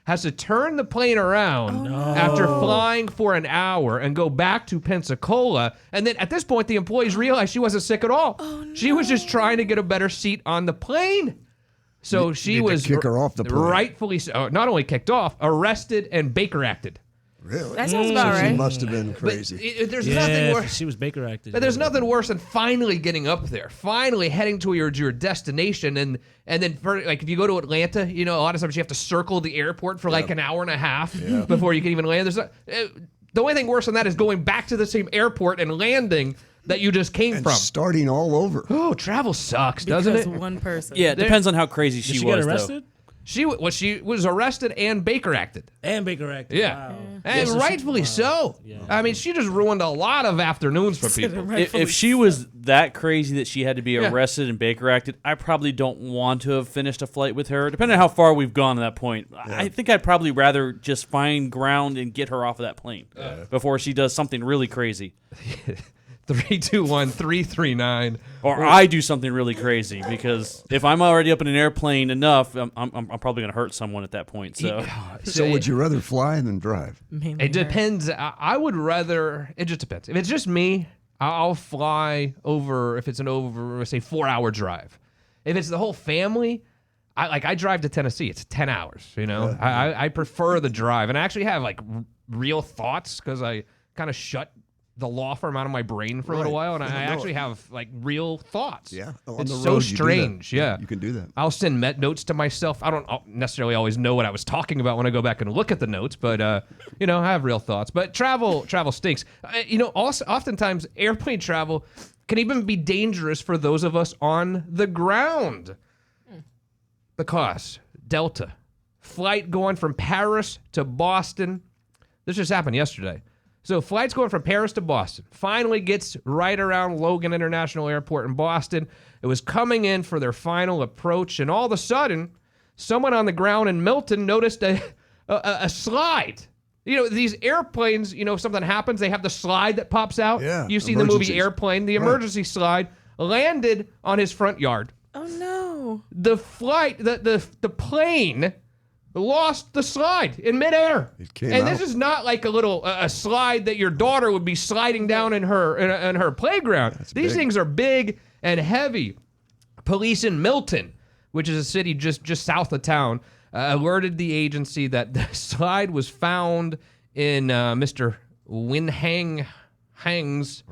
S5: Has to turn the plane around after flying for an hour and go back to Pensacola. And then at this point, the employees realized she wasn't sick at all. She was just trying to get a better seat on the plane. So she was
S6: kick her off the plane.
S5: rightfully so, not only kicked off, arrested and Baker acted.
S6: Really?
S7: That sounds about
S6: She
S7: right.
S6: must have been crazy.
S5: There's nothing worse.
S11: She was Baker acted.
S5: But there's nothing worse than finally getting up there, finally heading to your destination, and then like if you go to Atlanta, a lot of times you have to circle the airport for like an hour and a half before you can even land. The only thing worse than that is going back to the same airport and landing that you just came from.
S6: Starting all over.
S5: Oh, travel sucks, doesn't it?
S7: Because one person.
S10: Yeah, it depends on how crazy she
S11: Did she
S10: was.
S11: get arrested?
S5: She was arrested and Baker acted.
S11: Yeah.
S5: Wow. And rightfully so. Yeah. I mean, she just ruined a lot of afternoons for people.
S10: If she was that crazy that she had to be arrested and Baker acted, I probably don't want to have finished a flight with her. Depending on how far we've gone to that point, I think I'd probably rather just find ground and get her off of that plane before she does something really crazy.
S5: 321-339.
S10: Or I do something really crazy, because if I'm already up in an airplane enough, I'm probably going to hurt someone at that point.
S6: So would you rather fly than drive?
S5: It depends. I would rather. It just depends. If it's just me, I'll fly over. If it's say 4-hour drive. If it's the whole family, I drive to Tennessee. It's 10 hours. You know, I prefer the drive, and I actually have like real thoughts because I kind of shut the law firm out of my brain for a little while, and I actually have like real thoughts.
S6: Yeah, on
S5: it's
S6: the
S5: so
S6: road,
S5: strange.
S6: You can do that.
S5: I'll send notes to myself. I don't necessarily always know what I was talking about when I go back and look at the notes, but I have real thoughts. But travel stinks. Also, oftentimes airplane travel can even be dangerous for those of us on the ground. Because Delta flight going from Paris to Boston. This just happened yesterday. So flights going from Paris to Boston finally gets right around Logan International Airport in Boston. It was coming in for their final approach, and all of a sudden, someone on the ground in Milton noticed a slide. These airplanes, if something happens, they have the slide that pops out.
S6: Yeah,
S5: You've seen the movie Airplane. The emergency slide landed on his front yard.
S7: Oh, no.
S5: The plane lost the slide in midair. And this is not like a slide that your daughter would be sliding down in her playground. These things are big and heavy. Police in Milton, which is a city just south of town, alerted the agency that the slide was found in Mr. Hang's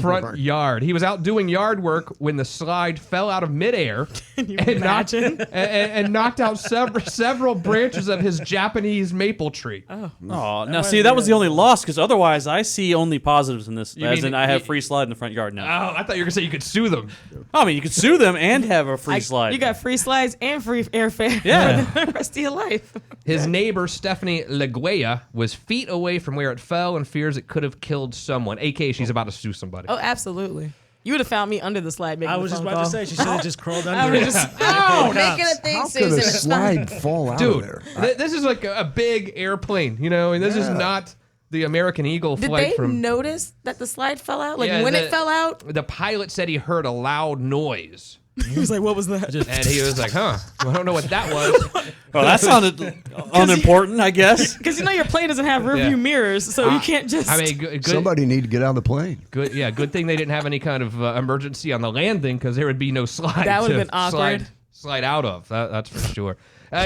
S5: front yard. He was out doing yard work when the slide fell out of midair and knocked out several branches of his Japanese maple tree.
S10: Now see, that was the only loss, because otherwise I see only positives in this. I have free slide in the front yard now.
S5: Oh, I thought you were gonna say you could sue them.
S10: I mean, you could sue them and have a free slide.
S7: You got free slides and free airfare for the rest of your life.
S5: His neighbor, Stephanie Leguea, was feet away from where it fell and fears it could have killed someone, a.k.a. she's about to sue somebody.
S7: Oh, absolutely. You would have found me under the slide making
S11: I was
S7: the
S11: just
S7: phone
S11: about
S7: call.
S11: to say, she should have just crawled under it.
S7: Making a thing,
S6: How could a slide fall out of there?
S5: This is like a big airplane, and this is not the American Eagle
S7: Did
S5: flight
S7: they
S5: from...
S7: notice that the slide fell out? It fell out?
S5: The pilot said he heard a loud noise.
S7: He was like, what was that?
S5: And he was like, I don't know what that was.
S10: Well, that sounded unimportant, I guess.
S7: Because your plane doesn't have rearview mirrors, so you can't just...
S5: I mean, good,
S6: somebody need to get out of the plane.
S5: Good thing they didn't have any kind of emergency on the landing, because there would be no slide.
S7: That would have been awkward.
S5: Slide out of. That's for sure.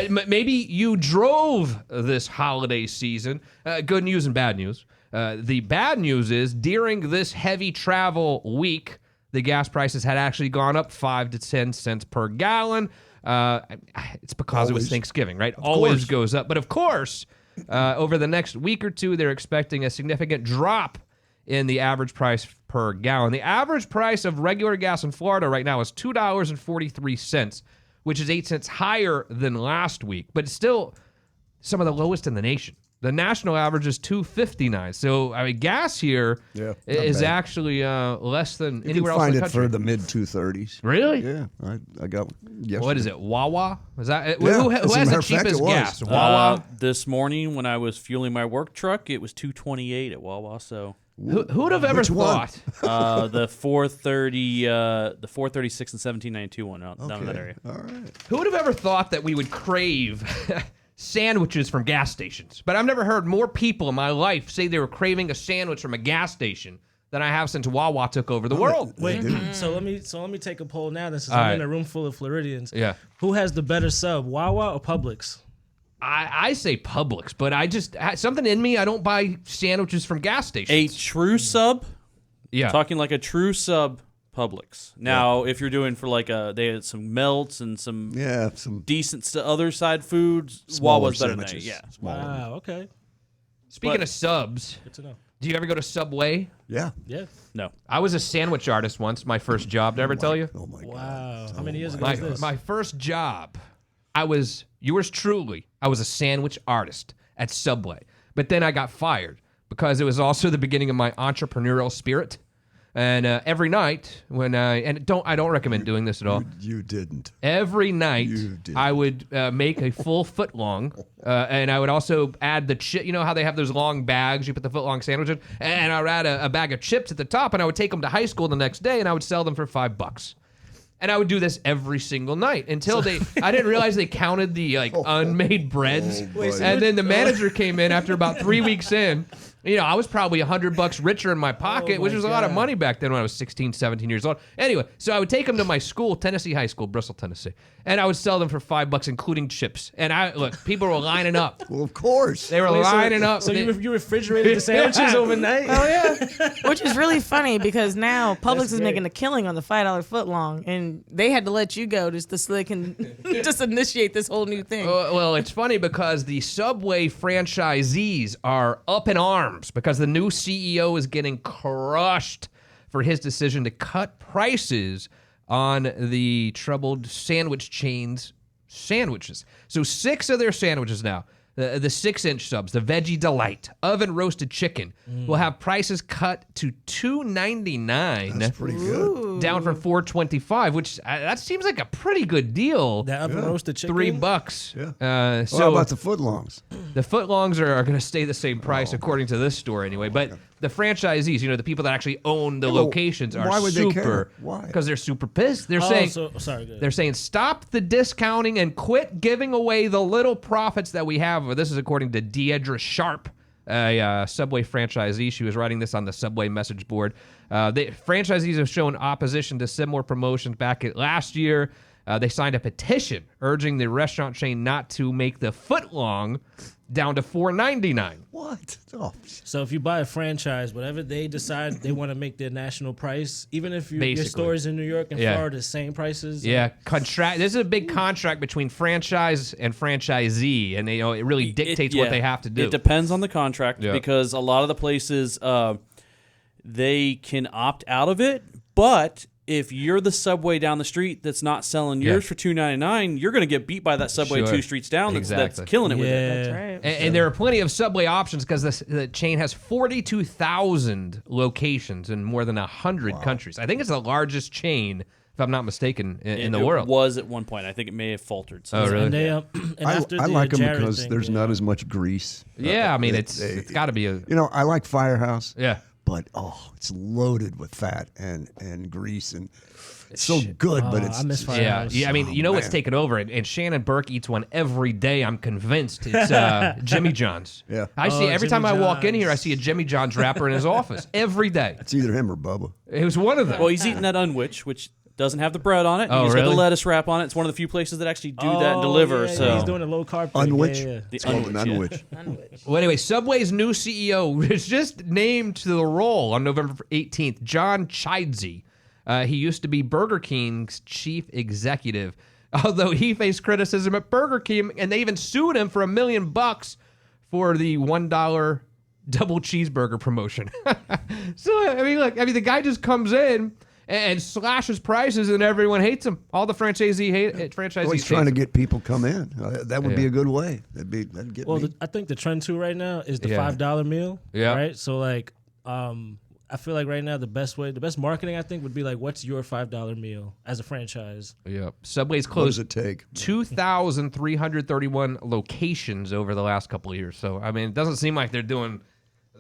S5: Maybe you drove this holiday season. Good news and bad news. The bad news is during this heavy travel week, the gas prices had actually gone up 5 to 10 cents per gallon. It's because it was Thanksgiving, right? Always goes up. But of course, over the next week or two, they're expecting a significant drop in the average price per gallon. The average price of regular gas in Florida right now is $2.43, which is 8 cents higher than last week, but it's still some of the lowest in the nation. The national average is $2.59. So, I mean, gas here is actually less than anywhere else in the country.
S6: You can find it for the mid-230s.
S5: Really?
S6: Yeah. I got yesterday.
S5: What is it, Wawa? Is that
S6: Yeah,
S5: who
S6: as a
S5: has
S6: matter
S5: the
S6: of fact,
S5: cheapest
S6: it was.
S5: gas? Wawa?
S10: This morning when I was fueling my work truck, it was $2.28 at Wawa. So
S5: who would have ever thought?
S10: The 430, the 436 and 1792 one down in that area.
S6: All right.
S5: Who would have ever thought that we would crave sandwiches from gas stations? But I've never heard more people in my life say they were craving a sandwich from a gas station than I have since Wawa took over the world.
S11: Wait, so let me take a poll now. Since
S5: All
S11: I'm
S5: right.
S11: in a room full of Floridians.
S5: Yeah.
S11: Who has the better sub, Wawa or Publix?
S5: I say Publix, but I just something in me, I don't buy sandwiches from gas stations.
S10: A true sub?
S5: Yeah.
S10: Talking like a true sub, Publix. Now, if you're doing for like they had some melts and some
S6: some
S10: decent other side foods,
S6: smaller
S10: Wawa's better than that.
S6: sandwiches.
S10: Yeah.
S11: Wow, okay.
S5: Speaking of subs,
S11: Good to know.
S5: do you ever go to Subway?
S6: Yeah.
S11: Yeah.
S10: No.
S5: I was a sandwich artist once, my first job. Did I ever tell you?
S6: Oh my
S11: Wow. How many years ago
S5: My,
S11: was this?
S5: my first job, I was a sandwich artist at Subway. But then I got fired because it was also the beginning of my entrepreneurial spirit. And every night when I don't recommend doing this at all.
S6: You didn't.
S5: Every night I would make a full foot long, and I would also add the chip. You know how they have those long bags? You put the foot long sandwich in, and I would add a bag of chips at the top, and I would take them to high school the next day, and I would sell them for $5. And I would do this every single night until I didn't realize they counted the unmade breads. And then the manager came in after about 3 weeks in. You know, I was probably $100 richer in my pocket, which was a lot of money back then when I was 16, 17 years old. Anyway, so I would take them to my school, Tennessee High School, Bristol, Tennessee, and I would sell them for $5, including chips. And people were lining up.
S6: Well, of course.
S5: They were lining up.
S11: So you refrigerated the sandwiches overnight?
S5: Oh, yeah.
S7: Which is really funny because now Publix is making a killing on the $5 foot long, and they had to let you go just so they can just initiate this whole new thing.
S5: Well, it's funny because the Subway franchisees are up in arms because the new CEO is getting crushed for his decision to cut prices on the troubled sandwich chain's sandwiches. So 6 of their sandwiches now, the 6-inch subs, the Veggie Delight, oven roasted chicken, will have prices cut to $2.99.
S6: That's pretty good.
S5: Down from $4.25, which that seems like a pretty good deal.
S11: That oven roasted chicken?
S5: $3.
S6: Yeah.
S5: So
S6: how about the footlongs?
S5: The footlongs are going to stay the same price according to this store anyway. But the franchisees, the people that actually own the locations are
S6: why would
S5: super.
S6: they care? Why?
S5: Because they're super pissed. They're saying stop the discounting and quit giving away the little profits that we have. This is according to Deidre Sharp, a Subway franchisee. She was writing this on the Subway message board. The franchisees have shown opposition to similar promotions back last year. They signed a petition urging the restaurant chain not to make the footlong down to $4.99.
S6: What? Oh.
S11: So if you buy a franchise, whatever they decide they want to make their national price, even if your
S5: Basically.
S11: store is in New York and
S5: Yeah.
S11: Florida, the same prices.
S5: Yeah, contract. This is a big contract between franchise and franchisee, and it really dictates what they have to do.
S10: It depends on the contract
S5: Yeah.
S10: because a lot of the places they can opt out of it, but if you're the Subway down the street that's not selling yours for $2.99, you're going to get beat by that Subway 2 streets down that's killing it with it.
S7: That's right.
S5: And there are plenty of Subway options because the chain has 42,000 locations in more than 100 countries. I think it's the largest chain, if I'm not mistaken, in the world.
S10: It was at one point. I think it may have faltered.
S5: Oh, really?
S11: And they, and after
S6: I
S11: the
S6: like them
S11: Jared
S6: because
S11: thing,
S6: there's not as much grease.
S5: Yeah, I mean, it's got to be a...
S6: I like Firehouse.
S5: Yeah.
S6: But, it's loaded with fat and grease and... It's so good, but it's...
S11: I miss Firehouse.
S5: Yeah, I mean, what's taken over? And Shannon Burke eats one every day, I'm convinced. It's Jimmy John's.
S6: Yeah.
S5: I see every
S11: Jimmy
S5: time I walk in
S11: John's.
S5: here, I see a Jimmy John's wrapper in his office. Every day.
S6: It's either him or Bubba.
S5: It was one of them.
S10: Well, he's eating that unwich, which doesn't have the bread on it.
S5: Oh,
S10: He's got
S5: really?
S10: the lettuce wrap on it. It's one of the few places that actually do that and deliver.
S11: Yeah,
S10: so
S11: he's doing a low carb thing.
S6: Unwich?
S11: Yeah, yeah.
S10: The
S6: It's called an
S10: unwich,
S6: unwich.
S5: Well, anyway, Subway's new CEO was just named to the role on November 18th, John Chidsey. He used to be Burger King's chief executive, although he faced criticism at Burger King, and they even sued him for $1 million for the $1 double cheeseburger promotion. So, I mean, the guy just comes in and slashes prices, and everyone hates him. All the franchisees
S6: Well, he's trying to get people come in. That would be a good way. That'd get me.
S11: I think the trend too right now is the
S5: Yeah.
S11: $5 meal.
S5: Yeah.
S11: Right. So I feel like right now the best marketing I think would be like, what's your $5 meal as a franchise?
S5: Yep. Subway's
S6: What does
S5: closed
S6: it take?
S5: 2,331 locations over the last couple of years. So, I mean, it doesn't seem like they're doing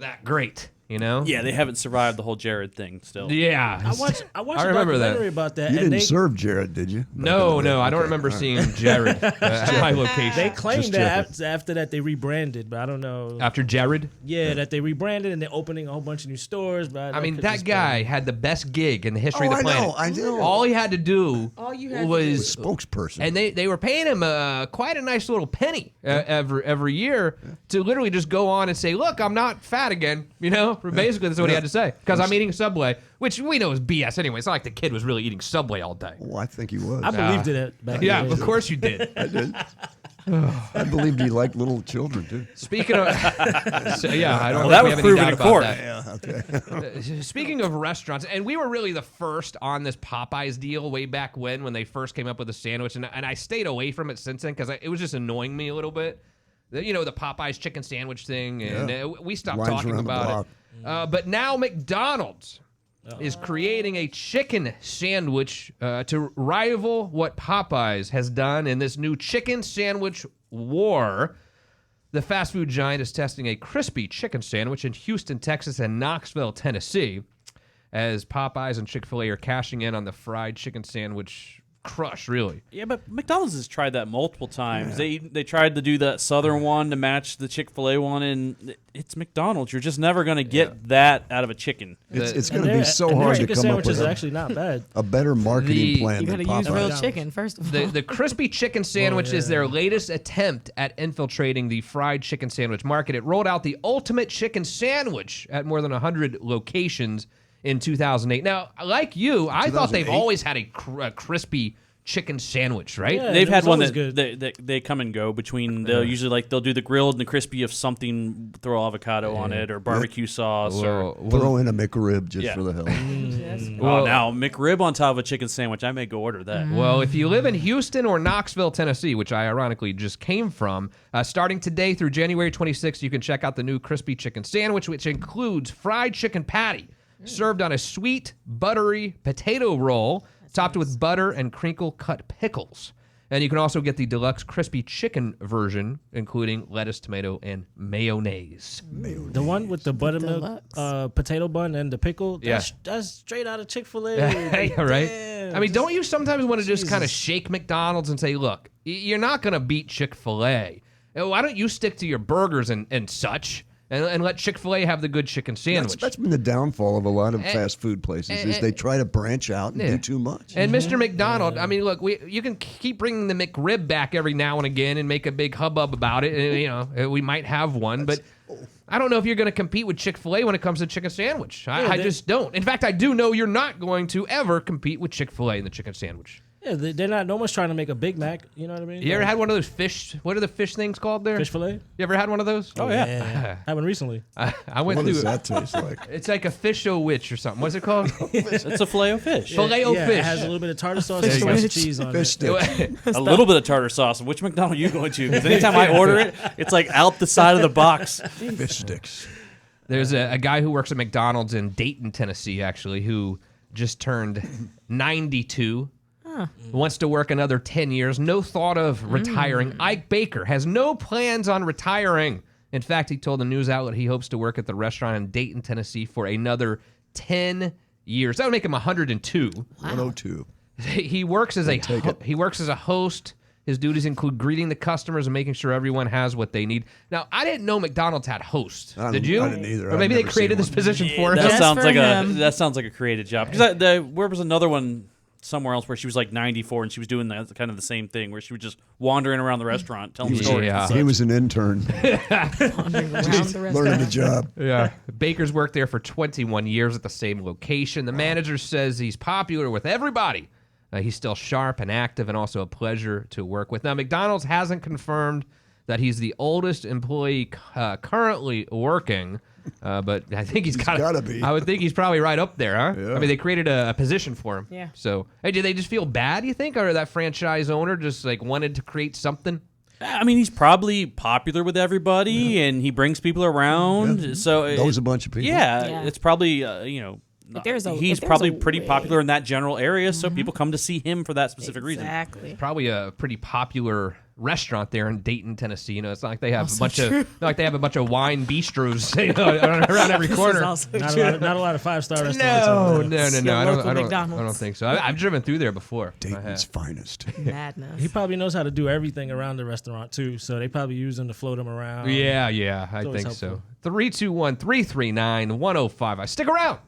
S5: that great,
S10: Yeah, they haven't survived the whole Jared thing still.
S5: Yeah.
S11: I watched
S5: I
S11: a
S5: remember
S11: documentary
S5: that.
S11: about that.
S6: You
S11: and
S6: didn't serve Jared, did you?
S5: No, I don't remember seeing Jared at my location.
S11: They claimed
S6: Just
S11: that after that they rebranded, but I don't know.
S5: After Jared?
S11: Yeah, that they rebranded and they're opening a whole bunch of new stores. But
S5: I mean, that guy had the best gig in the history of the
S6: I
S5: planet.
S6: know, I know.
S5: All he had to do was
S6: spokesperson.
S5: And they were paying him quite a nice little penny every year to literally just go on and say, look, I'm not fat again. Basically that's what he had to say. Because I'm eating Subway, which we know is BS anyway. It's not like the kid was really eating Subway all day.
S6: Well, I think he was.
S11: I believed it back
S5: Yeah,
S11: in the day.
S5: of course you did.
S6: I did. I believed he liked little children too.
S5: Speaking of, I don't.
S10: Well, that
S5: think
S10: was
S5: we have any
S10: proven
S5: doubt
S10: in
S5: about
S10: court.
S5: that.
S6: Yeah, okay.
S5: Speaking of restaurants, and we were really the first on this Popeyes deal way back when they first came up with the sandwich, and I stayed away from it since then because it was just annoying me a little bit. The Popeyes chicken sandwich thing, and we stopped
S6: Lines
S5: talking
S6: around the
S5: about it. But now McDonald's is creating a chicken sandwich to rival what Popeyes has done in this new chicken sandwich war. The fast food giant is testing a crispy chicken sandwich in Houston, Texas, and Knoxville, Tennessee, as Popeyes and Chick-fil-A are cashing in on the fried chicken sandwich crush, really.
S10: Yeah, but McDonald's has tried that multiple times. They tried to do that Southern one to match the Chick-fil-A one, and it's McDonald's. You're just never going to get that out of a chicken.
S6: It's going to be so hard to come up with
S11: actually not bad.
S6: a better marketing plan.
S7: You got
S6: than
S7: to use
S6: Popeyes.
S7: real chicken first of all.
S5: The crispy chicken sandwich is their latest attempt at infiltrating the fried chicken sandwich market. It rolled out the ultimate chicken sandwich at more than 100 locations in 2008. Now, like you, I thought they've always had a crispy chicken sandwich, right?
S11: Yeah,
S10: They've had one
S11: good.
S10: that they come and go between. They'll usually they'll do the grilled and the crispy of something, throw avocado on it or barbecue sauce or
S6: Throw in a McRib just for the hell.
S10: Well, now McRib on top of a chicken sandwich, I may go order that.
S5: Well, if you live in Houston or Knoxville, Tennessee, which I ironically just came from, starting today through January 26th, you can check out the new crispy chicken sandwich, which includes fried chicken patty served on a sweet, buttery potato roll topped with butter and crinkle-cut pickles. And you can also get the deluxe crispy chicken version, including lettuce, tomato, and mayonnaise.
S11: The one with the buttermilk potato bun and the pickle, that's straight out of Chick-fil-A.
S5: Right?
S11: Damn,
S5: I mean, don't you sometimes want to just kind of shake McDonald's and say, look, you're not going to beat Chick-fil-A. Why don't you stick to your burgers and such? And let Chick-fil-A have the good chicken sandwich.
S6: That's been the downfall of a lot of fast food places is they try to branch out and do too much.
S5: And Mr. McDonald, I mean, look, you can keep bringing the McRib back every now and again and make a big hubbub about it. And, we might have one, but I don't know if you're going to compete with Chick-fil-A when it comes to chicken sandwich. I just don't. In fact, I do know you're not going to ever compete with Chick-fil-A in the chicken sandwich.
S11: Yeah, they're not. No one's trying to make a Big Mac. You know what I mean?
S5: You ever had one of those fish? What are the fish things called there?
S11: Fish fillet?
S5: You ever had one of those?
S11: Oh yeah, I had one recently.
S5: I went
S6: What
S5: through.
S6: does that taste like?
S5: It's like a fish-o-witch or something. What's it called?
S10: It's a filet-o-fish.
S5: Filet-o-fish.
S11: It has a little bit of tartar sauce and some cheese on
S6: Fish
S11: it.
S6: sticks.
S10: A little bit of tartar sauce. Which McDonald's are you going to? Because anytime I order it, it's like out the side of the box.
S6: Fish sticks.
S5: There's a guy who works at McDonald's in Dayton, Tennessee, actually, who just turned 92. Wants to work another 10 years. No thought of retiring. Ike Baker has no plans on retiring. In fact, he told the news outlet he hopes to work at the restaurant in Dayton, Tennessee for another 10 years. That would make him 102.
S6: 102.
S5: He works as a host. His duties include greeting the customers and making sure everyone has what they need. Now, I didn't know McDonald's had hosts. Did you?
S6: I didn't either.
S5: Or maybe they created this position for him.
S10: That sounds like a creative job. Because where was another one somewhere else where she was like 94 and she was doing that kind of the same thing where she was just wandering around the restaurant telling stories.
S6: Yeah. He was an intern.
S7: Wandering around the restaurant.
S6: Learning the job.
S5: Yeah. Baker's worked there for 21 years at the same location. The manager says he's popular with everybody. He's still sharp and active and also a pleasure to work with. Now, McDonald's hasn't confirmed that he's the oldest employee currently working, but I think he's got to be. I would think he's probably right up there, huh?
S6: Yeah.
S5: I mean, they created a position for him.
S7: Yeah.
S5: So, hey, did they just feel bad, you think? Or that franchise owner just like wanted to create something?
S10: I mean, he's probably popular with everybody and he brings people around.
S6: Yeah.
S10: So
S6: Knows a bunch of people.
S10: Yeah, it's probably, he's probably pretty popular in that general area, so people come to see him for that specific reason.
S7: Exactly.
S5: Probably a pretty popular restaurant there in Dayton, Tennessee. It's not like they have a bunch of wine bistros around every corner.
S11: Not a lot of 5-star restaurants.
S5: No. I don't think so. I've driven through there before.
S6: Dayton's finest.
S7: Madness.
S11: He probably knows how to do everything around the restaurant too, so they probably use him to float him around.
S5: Yeah, I think so. 321-339-1055. Stick around.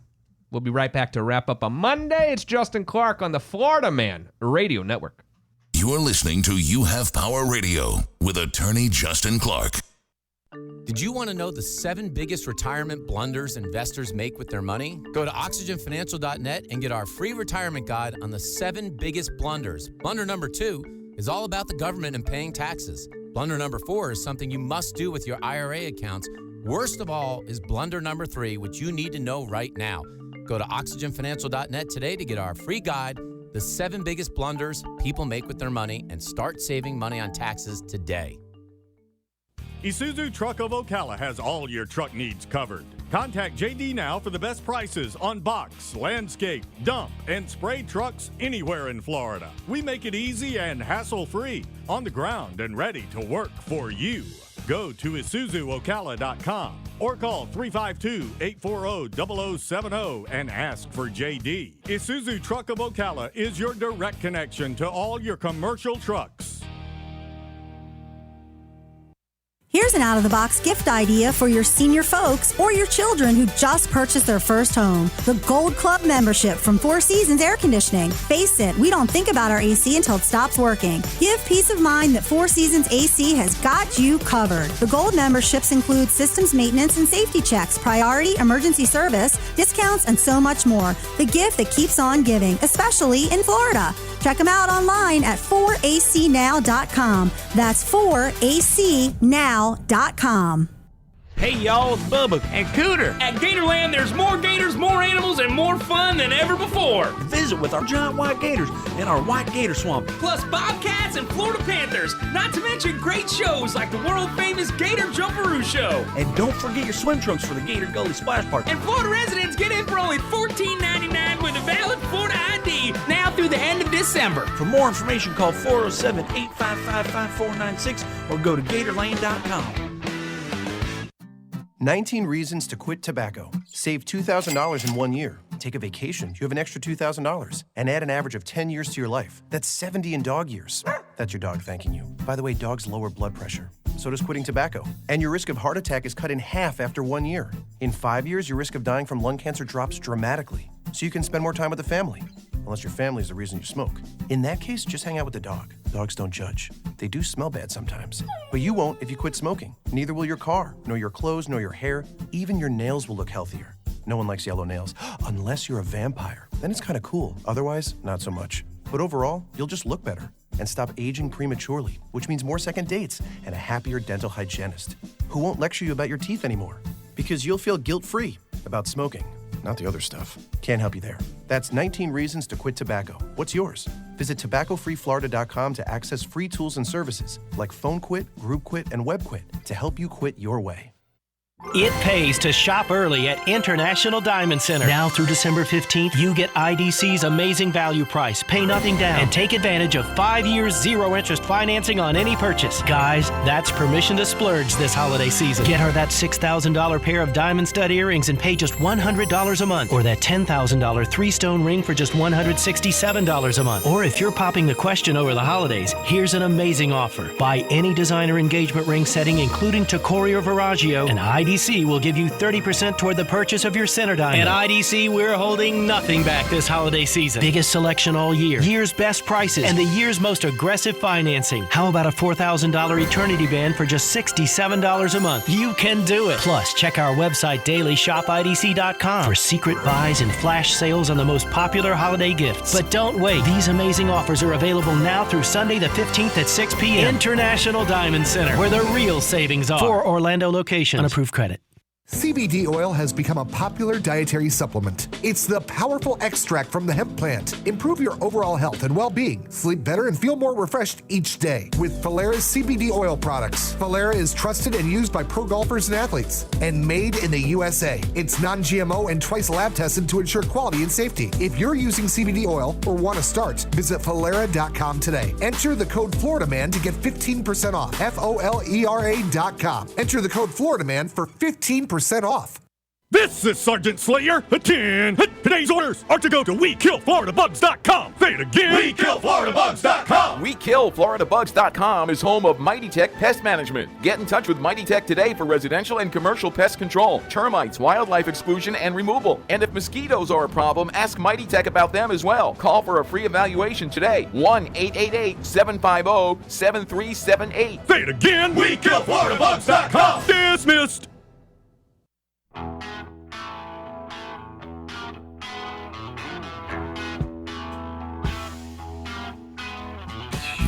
S5: We'll be right back to wrap up on Monday. It's Justin Clark on the Florida Man Radio Network.
S1: You're listening to You Have Power Radio with attorney Justin Clark.
S3: Did you want to know the 7 biggest retirement blunders investors make with their money? Go to oxygenfinancial.net and get our free retirement guide on the 7 biggest blunders. Blunder number 2 is all about the government and paying taxes. Blunder number 4 is something you must do with your IRA accounts. Worst of all is blunder number 3, which you need to know right now. Go to oxygenfinancial.net today to get our free guide, The 7 Biggest Blunders People Make with Their Money, and start saving money on taxes today.
S4: Isuzu Truck of Ocala has all your truck needs covered. Contact JD now for the best prices on box, landscape, dump, and spray trucks anywhere in Florida. We make it easy and hassle-free, on the ground and ready to work for you. Go to IsuzuOcala.com or call 352-840-0070 and ask for JD. Isuzu Truck of Ocala is your direct connection to all your commercial trucks.
S22: Here's an out-of-the-box gift idea for your senior folks or your children who just purchased their first home. The Gold Club membership from Four Seasons Air Conditioning. Face it, we don't think about our AC until it stops working. Give peace of mind that Four Seasons AC has got you covered. The Gold memberships include systems maintenance and safety checks, priority emergency service, discounts, and so much more. The gift that keeps on giving, especially in Florida. Check them out online at 4acnow.com. That's 4acnow.com.
S20: Hey y'all, it's Bubba and Cooter. At Gatorland, there's more gators, more animals, and more fun than ever before.
S21: Visit with our giant white gators in our white gator swamp.
S20: Plus Bobcats and Florida Panthers, not to mention great shows like the world-famous Gator Jumperoo Show.
S21: And don't forget your swim trunks for the Gator Gully Splash Park.
S20: And Florida residents get in for only $14.99 with a valid Florida ID now through the end of December.
S21: For more information, call 407-855-5496 or go to Gatorlane.com.
S23: 19 reasons to quit tobacco. Save $2,000 in 1 year. Take a vacation, you have an extra $2,000. And add an average of 10 years to your life. That's 70 in dog years. That's your dog thanking you. By the way, dogs lower blood pressure. So does quitting tobacco. And your risk of heart attack is cut in half after 1 year. In 5 years, your risk of dying from lung cancer drops dramatically. So you can spend more time with the family. Unless your family is the reason you smoke. In that case, just hang out with the dog. Dogs don't judge. They do smell bad sometimes. But you won't if you quit smoking. Neither will your car, nor your clothes, nor your hair. Even your nails will look healthier. No one likes yellow nails, unless you're a vampire. Then it's kind of cool. Otherwise, not so much. But overall, you'll just look better and stop aging prematurely, which means more second dates and a happier dental hygienist who won't lecture you about your teeth anymore because you'll feel guilt-free about smoking. Not the other stuff. Can't help you there. That's 19 reasons to quit tobacco. What's yours? Visit tobaccofreeflorida.com to access free tools and services like phone quit, group quit, and web quit to help you quit your way.
S19: It pays to shop early at International Diamond Center. Now through December 15th, you get IDC's amazing value price. Pay nothing down and take advantage of 5 years zero-interest financing on any purchase. Guys, that's permission to splurge this holiday season. Get her that $6,000 pair of diamond stud earrings and pay just $100 a month. Or that $10,000 three-stone ring for just $167 a month. Or if you're popping the question over the holidays, here's an amazing offer. Buy any designer engagement ring setting, including Tacori or Veragio, and IDC will give you 30% toward the purchase of your center diamond. At IDC, we're holding nothing back this holiday season. Biggest selection all year, year's best prices, and the year's most aggressive financing. How about a $4,000 eternity band for just $67 a month? You can do it. Plus, check our website daily, shopidc.com, for secret buys and flash sales on the most popular holiday gifts. But don't wait. These amazing offers are available now through Sunday the 15th at 6 p.m. International Diamond Center, where the real savings are. 4 Orlando locations. Unapproved credit.
S24: CBD oil has become a popular dietary supplement. It's the powerful extract from the hemp plant. Improve your overall health and well-being. Sleep better and feel more refreshed each day with Valera's CBD oil products. Valera is trusted and used by pro golfers and athletes and made in the USA. It's non-GMO and twice lab tested to ensure quality and safety. If you're using CBD oil or want to start, visit Valera.com today. Enter the code FloridaMan to get 15% off. FOLERA.com. Enter the code FloridaMan for 15% off.
S4: This is Sergeant Slayer. Attend. Today's orders are to go to WeKillFloridaBugs.com. Say it again. WeKillFloridaBugs.com.
S25: WeKillFloridaBugs.com is home of Mighty Tech Pest Management. Get in touch with Mighty Tech today for residential and commercial pest control, termites, wildlife exclusion, and removal. And if mosquitoes are a problem, ask Mighty Tech about them as well. Call for a free evaluation today. 1-888-750-7378.
S4: Say it again. WeKillFloridaBugs.com. Dismissed.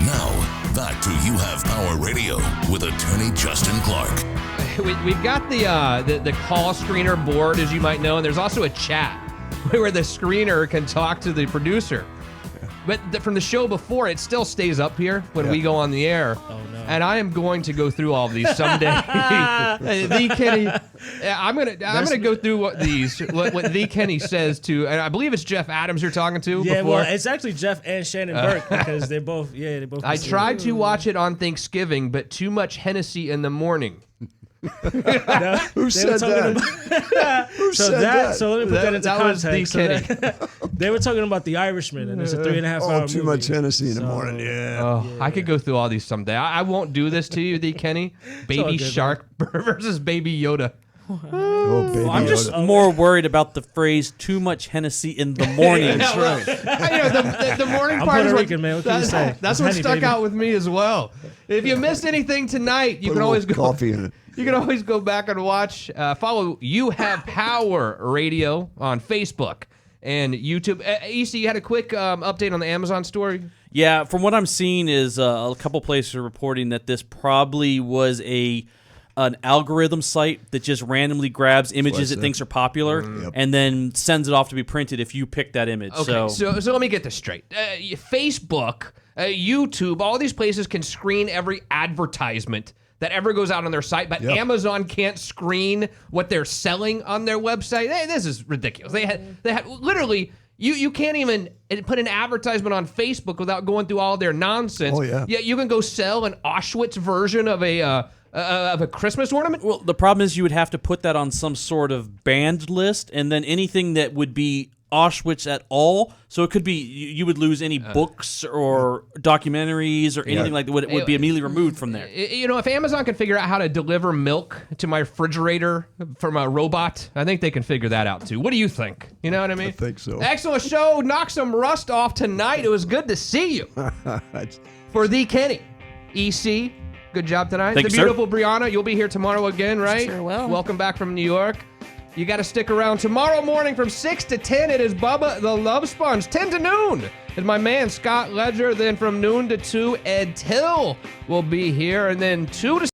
S1: Now, back to You Have Power Radio with attorney Justin Clark.
S5: We've got the call screener board, as you might know, and there's also a chat where the screener can talk to the producer. But from the show before, it still stays up here when we go on the air. Oh, no. And I am going to go through all of these someday. The Kenny, I'm gonna go through what the Kenny says to, and I believe it's Jeff Adams you're talking to.
S11: Yeah,
S5: before.
S11: well, it's actually Jeff and Shannon Burke because they both.
S5: I tried to watch it on Thanksgiving, but too much Hennessy in the morning.
S6: Who said that?
S11: So let me put that into context.
S5: Was
S11: they were talking about The Irishman, and it's a 3.5 hour movie.
S6: Too much Hennessy in the morning. Yeah.
S5: I could go through all these someday. I won't do this to you, the Kenny. Baby Shark versus Baby Yoda.
S10: Well, I'm just more worried about the phrase "too much Hennessy in the morning."
S5: That's right. The morning part is what,
S11: man. What can you say?
S5: That's what stuck out with me as well. If you missed anything tonight, you can always go.
S6: Coffee in it.
S5: You can always go back and watch. Follow You Have Power Radio on Facebook and YouTube. EC, you had a quick update on the Amazon store.
S10: Yeah, from what I'm seeing is a couple places are reporting that this probably was an algorithm site that just randomly grabs images it thinks are popular and then sends it off to be printed if you pick that image.
S5: Okay, so let me get this straight. Facebook, YouTube, all these places can screen every advertisement that ever goes out on their site, but Amazon can't screen what they're selling on their website. Hey, this is ridiculous. They had literally. You can't even put an advertisement on Facebook without going through all their nonsense.
S6: Oh, yeah.
S5: Yeah, you can go sell an Auschwitz version of a Christmas ornament.
S10: Well, the problem is you would have to put that on some sort of banned list, and then anything that would be Auschwitz at all. So it could be you would lose any books or documentaries or anything like that would be immediately removed from there.
S5: You know, if Amazon can figure out how to deliver milk to my refrigerator from a robot, I think they can figure that out too. What do you think? You know what I mean?
S6: I think so.
S5: Excellent show. Knock some rust off tonight. It was good to see you. For the Kenny, EC, good job tonight.
S10: Thank
S5: the
S10: you,
S5: Beautiful Briana, you'll be here tomorrow again, right?
S7: Sure will.
S5: Welcome back from New York. You got to stick around. Tomorrow morning from 6 to 10, it is Bubba the Love Sponge. 10 to noon is my man, Scott Ledger. Then from noon to 2, Ed Till will be here. And then 2 to